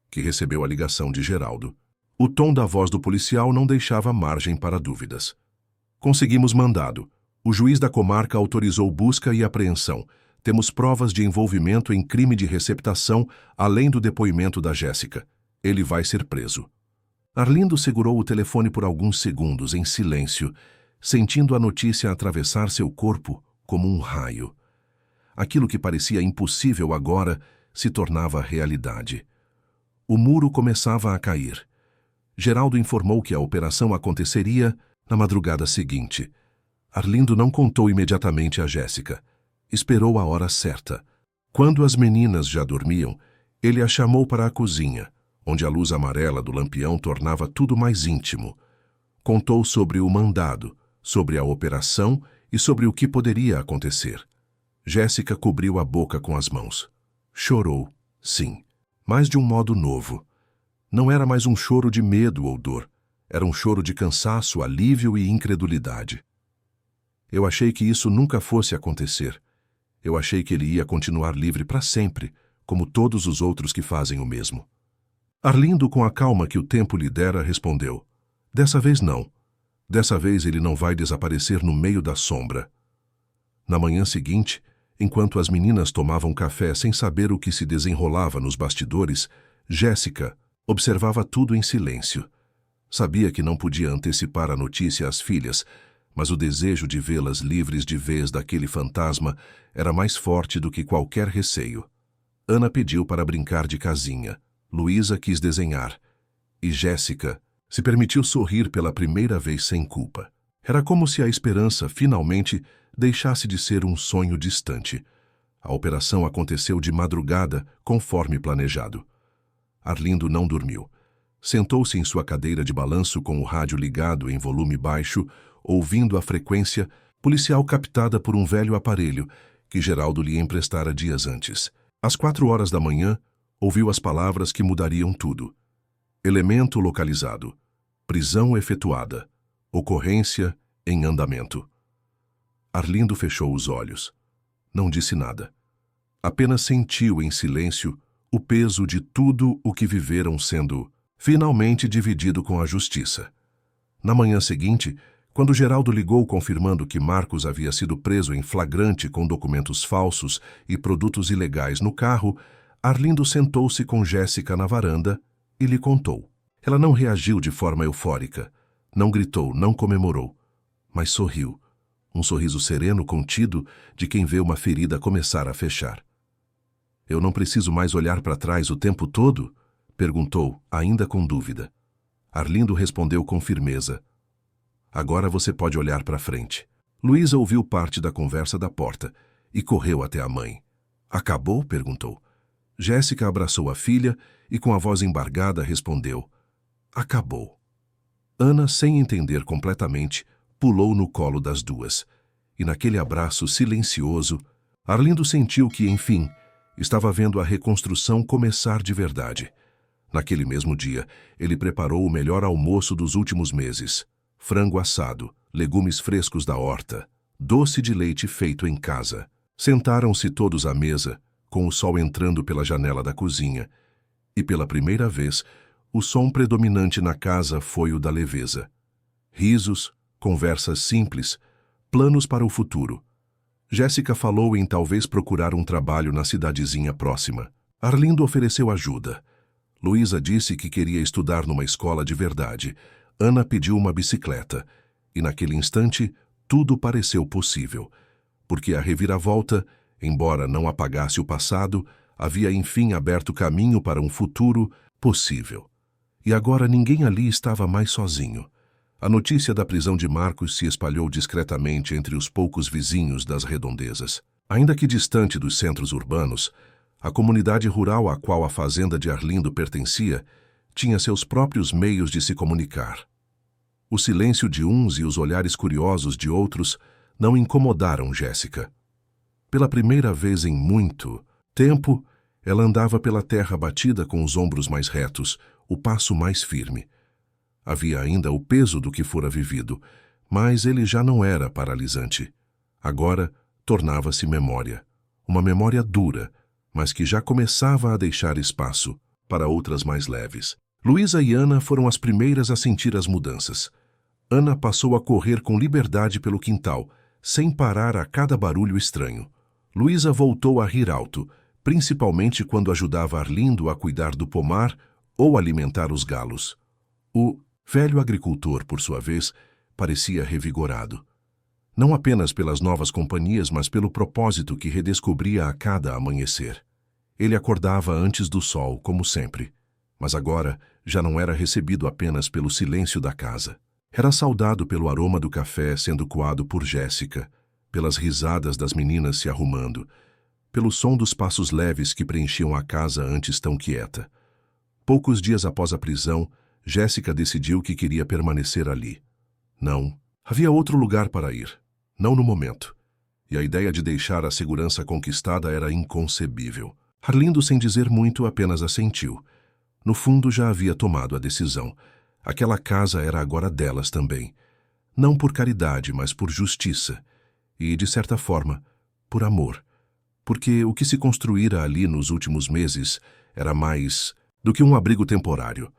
que recebeu a ligação de Geraldo. O tom da voz do policial não deixava margem para dúvidas. Conseguimos mandado. O juiz da comarca autorizou busca e apreensão. Temos provas de envolvimento em crime de receptação, além do depoimento da Jéssica. Ele vai ser preso. Arlindo segurou o telefone por alguns segundos, em silêncio, sentindo a notícia atravessar seu corpo como um raio. Aquilo que parecia impossível agora se tornava realidade. O muro começava a cair. Geraldo informou que a operação aconteceria na madrugada seguinte. Arlindo não contou imediatamente a Jéssica. Esperou a hora certa. Quando as meninas já dormiam, ele a chamou para a cozinha, onde a luz amarela do lampião tornava tudo mais íntimo. Contou sobre o mandado, sobre a operação e sobre o que poderia acontecer. Jéssica cobriu a boca com as mãos. Chorou, sim, mas de um modo novo. Não era mais um choro de medo ou dor. Era um choro de cansaço, alívio e incredulidade. Eu achei que isso nunca fosse acontecer. Eu achei que ele ia continuar livre para sempre, como todos os outros que fazem o mesmo. Arlindo, com a calma que o tempo lhe dera, respondeu: dessa vez não. Dessa vez ele não vai desaparecer no meio da sombra. Na manhã seguinte, enquanto as meninas tomavam café sem saber o que se desenrolava nos bastidores, Jéssica observava tudo em silêncio. Sabia que não podia antecipar a notícia às filhas, mas o desejo de vê-las livres de vez daquele fantasma era mais forte do que qualquer receio. Ana pediu para brincar de casinha, Luísa quis desenhar, e Jéssica se permitiu sorrir pela primeira vez sem culpa. Era como se a esperança, finalmente, deixasse de ser um sonho distante. A operação aconteceu de madrugada, conforme planejado. Arlindo não dormiu. Sentou-se em sua cadeira de balanço com o rádio ligado em volume baixo, ouvindo a frequência policial captada por um velho aparelho que Geraldo lhe emprestara dias antes. Às 4 horas da manhã, ouviu as palavras que mudariam tudo. Elemento localizado. Prisão efetuada. Ocorrência em andamento. Arlindo fechou os olhos. Não disse nada. Apenas sentiu em silêncio o peso de tudo o que viveram sendo finalmente dividido com a justiça. Na manhã seguinte, quando Geraldo ligou confirmando que Marcos havia sido preso em flagrante com documentos falsos e produtos ilegais no carro, Arlindo sentou-se com Jéssica na varanda e lhe contou. Ela não reagiu de forma eufórica, não gritou, não comemorou, mas sorriu, um sorriso sereno, contido, de quem vê uma ferida começar a fechar. Eu não preciso mais olhar para trás o tempo todo? Perguntou, ainda com dúvida. Arlindo respondeu com firmeza. Agora você pode olhar para frente. Luísa ouviu parte da conversa da porta e correu até a mãe. Acabou? Perguntou. Jéssica abraçou a filha e com a voz embargada respondeu. Acabou. Ana, sem entender completamente, pulou no colo das duas. E naquele abraço silencioso, Arlindo sentiu que, enfim, estava vendo a reconstrução começar de verdade. Naquele mesmo dia, ele preparou o melhor almoço dos últimos meses. Frango assado, legumes frescos da horta, doce de leite feito em casa. Sentaram-se todos à mesa, com o sol entrando pela janela da cozinha. E pela primeira vez, o som predominante na casa foi o da leveza. Risos, conversas simples, planos para o futuro. Jéssica falou em talvez procurar um trabalho na cidadezinha próxima. Arlindo ofereceu ajuda. Luísa disse que queria estudar numa escola de verdade. Ana pediu uma bicicleta. E naquele instante, tudo pareceu possível. Porque a reviravolta, embora não apagasse o passado, havia enfim aberto caminho para um futuro possível. E agora ninguém ali estava mais sozinho. A notícia da prisão de Marcos se espalhou discretamente entre os poucos vizinhos das redondezas. Ainda que distante dos centros urbanos, a comunidade rural a qual a fazenda de Arlindo pertencia tinha seus próprios meios de se comunicar. O silêncio de uns e os olhares curiosos de outros não incomodaram Jéssica. Pela primeira vez em muito tempo, ela andava pela terra batida com os ombros mais retos, o passo mais firme. Havia ainda o peso do que fora vivido, mas ele já não era paralisante. Agora, tornava-se memória. Uma memória dura, mas que já começava a deixar espaço para outras mais leves. Luísa e Ana foram as primeiras a sentir as mudanças. Ana passou a correr com liberdade pelo quintal, sem parar a cada barulho estranho. Luísa voltou a rir alto, principalmente quando ajudava Arlindo a cuidar do pomar ou alimentar os galos. O velho agricultor, por sua vez, parecia revigorado. Não apenas pelas novas companhias, mas pelo propósito que redescobria a cada amanhecer. Ele acordava antes do sol, como sempre, mas agora já não era recebido apenas pelo silêncio da casa. Era saudado pelo aroma do café sendo coado por Jéssica, pelas risadas das meninas se arrumando, pelo som dos passos leves que preenchiam a casa antes tão quieta. Poucos dias após a prisão, Jéssica decidiu que queria permanecer ali. Não, havia outro lugar para ir. Não no momento. E a ideia de deixar a segurança conquistada era inconcebível. Arlindo, sem dizer muito, apenas assentiu. No fundo, já havia tomado a decisão. Aquela casa era agora delas também. Não por caridade, mas por justiça. E, de certa forma, por amor. Porque o que se construíra ali nos últimos meses era mais do que um abrigo temporário.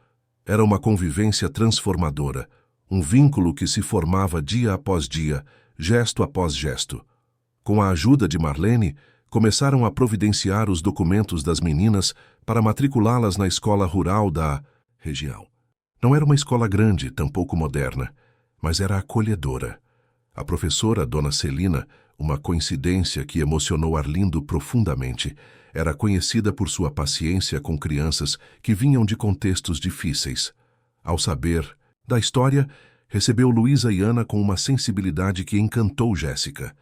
Era uma convivência transformadora, um vínculo que se formava dia após dia, gesto após gesto. Com a ajuda de Marlene, começaram a providenciar os documentos das meninas para matriculá-las na escola rural da região. Não era uma escola grande, tampouco moderna, mas era acolhedora. A professora, Dona Celina, uma coincidência que emocionou Arlindo profundamente, era conhecida por sua paciência com crianças que vinham de contextos difíceis. Ao saber da história, recebeu Luísa e Ana com uma sensibilidade que encantou Jéssica.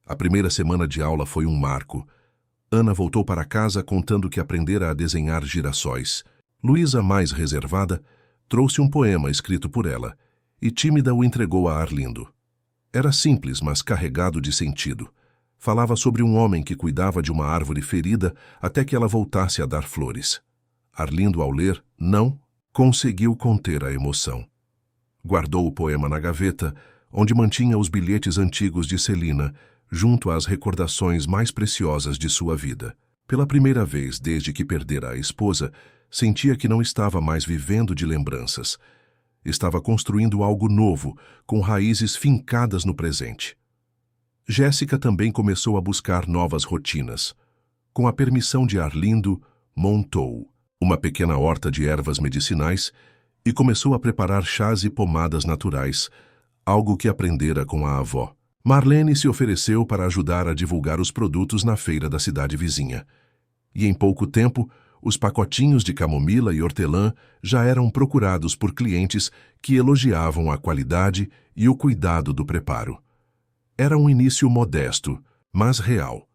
A primeira semana de aula foi um marco. Ana voltou para casa contando que aprendera a desenhar girassóis. Luísa, mais reservada, trouxe um poema escrito por ela, e tímida o entregou a Arlindo. Era simples, mas carregado de sentido. Falava sobre um homem que cuidava de uma árvore ferida até que ela voltasse a dar flores. Arlindo, ao ler, não conseguiu conter a emoção. Guardou o poema na gaveta, onde mantinha os bilhetes antigos de Celina, junto às recordações mais preciosas de sua vida. Pela primeira vez desde que perdera a esposa, sentia que não estava mais vivendo de lembranças. Estava construindo algo novo, com raízes fincadas no presente. Jéssica também começou a buscar novas rotinas. Com a permissão de Arlindo, montou uma pequena horta de ervas medicinais e começou a preparar chás e pomadas naturais, algo que aprendera com a avó. Marlene se ofereceu para ajudar a divulgar os produtos na feira da cidade vizinha. E em pouco tempo, os pacotinhos de camomila e hortelã já eram procurados por clientes que elogiavam a qualidade e o cuidado do preparo. Era um início modesto, mas real.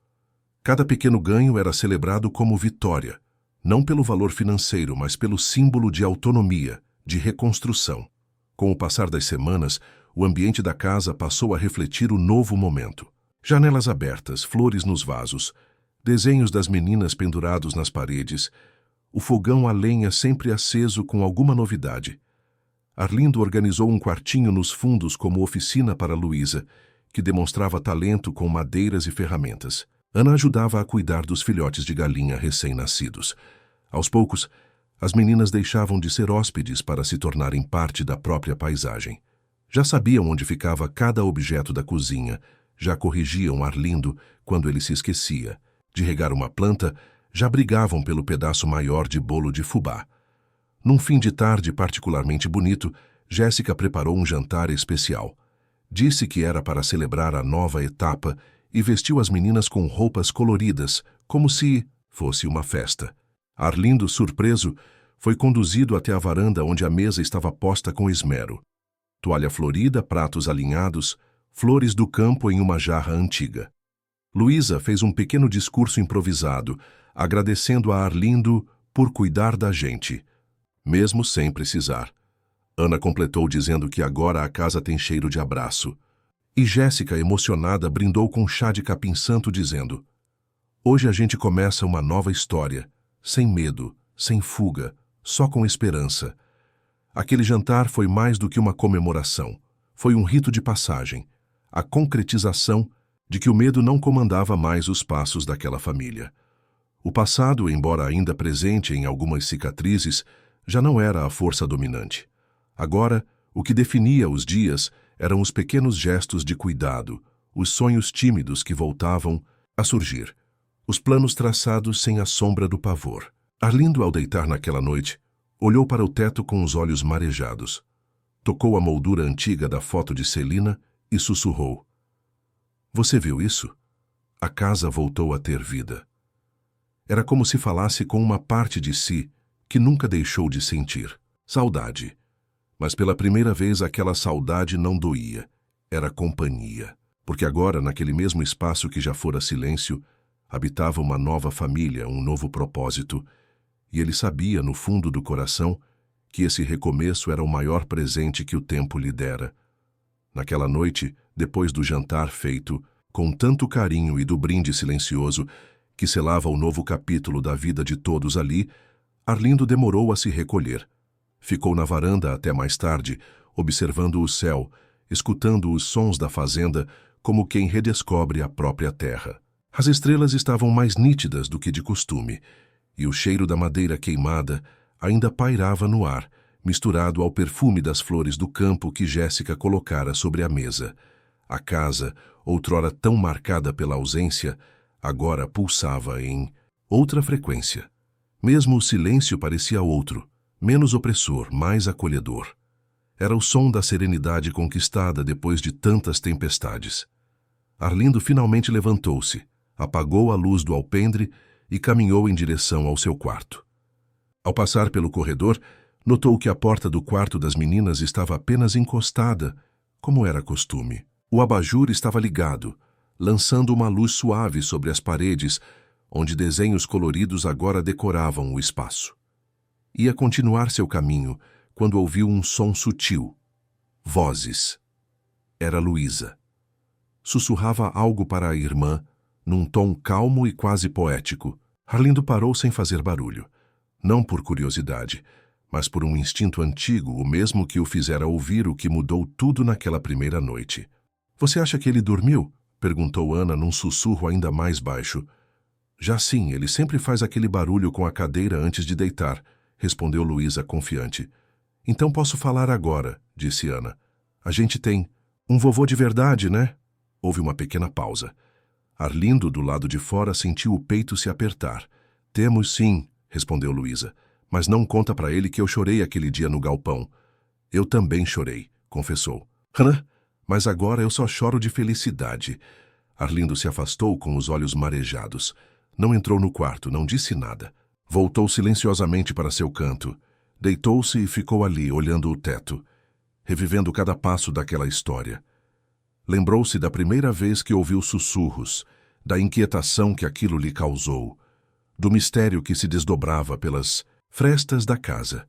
Cada pequeno ganho era celebrado como vitória, não pelo valor financeiro, mas pelo símbolo de autonomia, de reconstrução. Com o passar das semanas, o ambiente da casa passou a refletir o novo momento. Janelas abertas, flores nos vasos, desenhos das meninas pendurados nas paredes, o fogão a lenha sempre aceso com alguma novidade. Arlindo organizou um quartinho nos fundos como oficina para Luísa, que demonstrava talento com madeiras e ferramentas. Ana ajudava a cuidar dos filhotes de galinha recém-nascidos. Aos poucos, as meninas deixavam de ser hóspedes para se tornarem parte da própria paisagem. Já sabiam onde ficava cada objeto da cozinha, já corrigiam Arlindo quando ele se esquecia. De regar uma planta, já brigavam pelo pedaço maior de bolo de fubá. Num fim de tarde particularmente bonito, Jéssica preparou um jantar especial. Disse que era para celebrar a nova etapa e vestiu as meninas com roupas coloridas, como se fosse uma festa. Arlindo, surpreso, foi conduzido até a varanda onde a mesa estava posta com esmero. Toalha florida, pratos alinhados, flores do campo em uma jarra antiga. Luísa fez um pequeno discurso improvisado, agradecendo a Arlindo por cuidar da gente, mesmo sem precisar. Ana completou dizendo que agora a casa tem cheiro de abraço. E Jéssica, emocionada, brindou com chá de capim-santo, dizendo: "Hoje a gente começa uma nova história, sem medo, sem fuga, só com esperança." Aquele jantar foi mais do que uma comemoração. Foi um rito de passagem, a concretização de que o medo não comandava mais os passos daquela família. O passado, embora ainda presente em algumas cicatrizes, já não era a força dominante. Agora, o que definia os dias eram os pequenos gestos de cuidado, os sonhos tímidos que voltavam a surgir, os planos traçados sem a sombra do pavor. Arlindo, ao deitar naquela noite, olhou para o teto com os olhos marejados. Tocou a moldura antiga da foto de Celina e sussurrou: "Você viu isso? A casa voltou a ter vida." Era como se falasse com uma parte de si que nunca deixou de sentir saudade. Mas pela primeira vez aquela saudade não doía. Era companhia. Porque agora, naquele mesmo espaço que já fora silêncio, habitava uma nova família, um novo propósito. E ele sabia, no fundo do coração, que esse recomeço era o maior presente que o tempo lhe dera. Naquela noite, depois do jantar feito, com tanto carinho e do brinde silencioso, que selava o novo capítulo da vida de todos ali, Arlindo demorou a se recolher. Ficou na varanda até mais tarde, observando o céu, escutando os sons da fazenda, como quem redescobre a própria terra. As estrelas estavam mais nítidas do que de costume, e o cheiro da madeira queimada ainda pairava no ar, misturado ao perfume das flores do campo que Jéssica colocara sobre a mesa. A casa, outrora tão marcada pela ausência, agora pulsava em outra frequência. Mesmo o silêncio parecia outro, menos opressor, mais acolhedor. Era o som da serenidade conquistada depois de tantas tempestades. Arlindo finalmente levantou-se, apagou a luz do alpendre e caminhou em direção ao seu quarto. Ao passar pelo corredor, notou que a porta do quarto das meninas estava apenas encostada, como era costume. O abajur estava ligado, lançando uma luz suave sobre as paredes, onde desenhos coloridos agora decoravam o espaço. Ia continuar seu caminho quando ouviu um som sutil. Vozes. Era Luísa. Sussurrava algo para a irmã, num tom calmo e quase poético. Arlindo parou sem fazer barulho. Não por curiosidade, mas por um instinto antigo, o mesmo que o fizera ouvir o que mudou tudo naquela primeira noite. "Você acha que ele dormiu?" perguntou Ana num sussurro ainda mais baixo. "Já sim, ele sempre faz aquele barulho com a cadeira antes de deitar", respondeu Luísa confiante. "Então posso falar agora", disse Ana. "A gente tem um vovô de verdade, né?" Houve uma pequena pausa. Arlindo, do lado de fora, sentiu o peito se apertar. "Temos sim", respondeu Luísa. "Mas não conta para ele que eu chorei aquele dia no galpão." "Eu também chorei", confessou. "Hã? Mas agora eu só choro de felicidade." Arlindo se afastou com os olhos marejados. Não entrou no quarto, não disse nada. Voltou silenciosamente para seu canto. Deitou-se e ficou ali, olhando o teto, revivendo cada passo daquela história. Lembrou-se da primeira vez que ouviu sussurros, da inquietação que aquilo lhe causou, do mistério que se desdobrava pelas frestas da casa.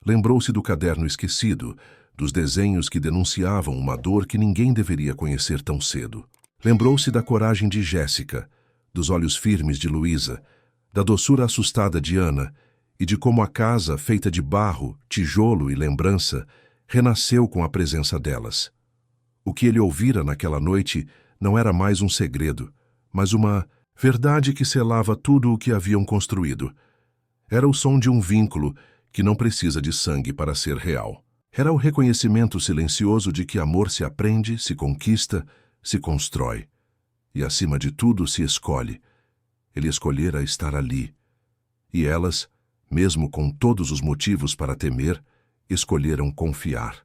Lembrou-se do caderno esquecido, dos desenhos que denunciavam uma dor que ninguém deveria conhecer tão cedo. Lembrou-se da coragem de Jéssica, dos olhos firmes de Luísa, da doçura assustada de Ana e de como a casa, feita de barro, tijolo e lembrança, renasceu com a presença delas. O que ele ouvira naquela noite não era mais um segredo, mas uma verdade que selava tudo o que haviam construído. Era o som de um vínculo que não precisa de sangue para ser real. Era o reconhecimento silencioso de que amor se aprende, se conquista, se constrói. E, acima de tudo, se escolhe. Ele escolhera estar ali. E elas, mesmo com todos os motivos para temer, escolheram confiar.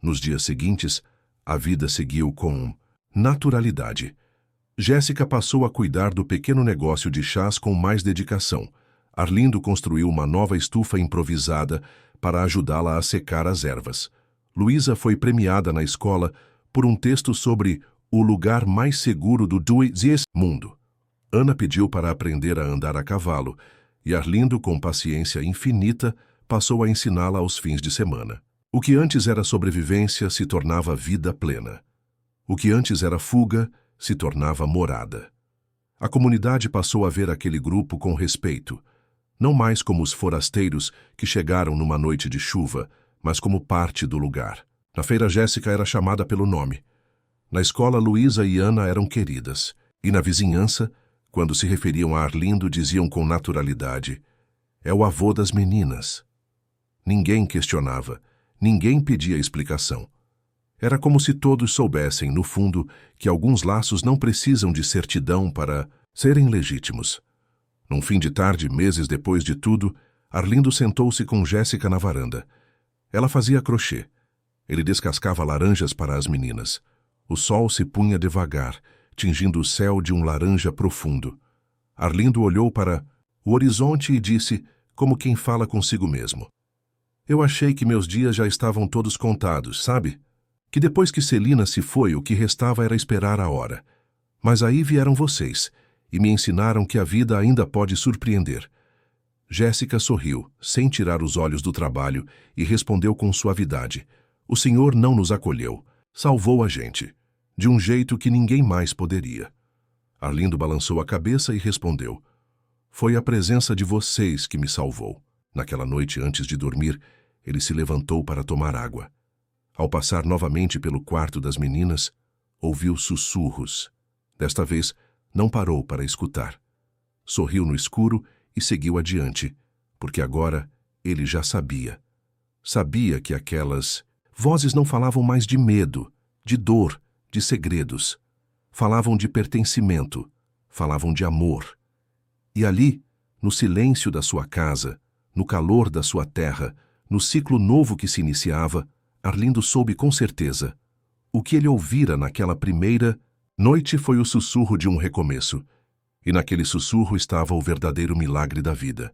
Nos dias seguintes, a vida seguiu com naturalidade. Jéssica passou a cuidar do pequeno negócio de chás com mais dedicação. Arlindo construiu uma nova estufa improvisada para ajudá-la a secar as ervas. Luísa foi premiada na escola por um texto sobre o lugar mais seguro do mundo. Ana pediu para aprender a andar a cavalo, e Arlindo, com paciência infinita, passou a ensiná-la aos fins de semana. O que antes era sobrevivência se tornava vida plena. O que antes era fuga se tornava morada. A comunidade passou a ver aquele grupo com respeito, não mais como os forasteiros que chegaram numa noite de chuva, mas como parte do lugar. Na feira, Jéssica era chamada pelo nome. Na escola, Luísa e Ana eram queridas, e na vizinhança, quando se referiam a Arlindo, diziam com naturalidade: "É o avô das meninas." Ninguém questionava, ninguém pedia explicação. Era como se todos soubessem, no fundo, que alguns laços não precisam de certidão para serem legítimos. Num fim de tarde, meses depois de tudo, Arlindo sentou-se com Jéssica na varanda. Ela fazia crochê. Ele descascava laranjas para as meninas. O sol se punha devagar, tingindo o céu de um laranja profundo. Arlindo olhou para o horizonte e disse, como quem fala consigo mesmo: Eu achei que meus dias já estavam todos contados, sabe? Que depois que Celina se foi, o que restava era esperar a hora. Mas aí vieram vocês e me ensinaram que a vida ainda pode surpreender. Jéssica sorriu, sem tirar os olhos do trabalho, e respondeu com suavidade. O Senhor não nos acolheu, salvou a gente, de um jeito que ninguém mais poderia. Arlindo balançou a cabeça e respondeu. Foi a presença de vocês que me salvou. Naquela noite, antes de dormir, ele se levantou para tomar água. Ao passar novamente pelo quarto das meninas, ouviu sussurros. Desta vez, não parou para escutar. Sorriu no escuro e seguiu adiante, porque agora ele já sabia. Sabia que aquelas vozes não falavam mais de medo, de dor, de segredos. Falavam de pertencimento, falavam de amor. E ali, no silêncio da sua casa, no calor da sua terra, no ciclo novo que se iniciava, Arlindo soube com certeza. O que ele ouvira naquela primeira noite foi o sussurro de um recomeço. E naquele sussurro estava o verdadeiro milagre da vida.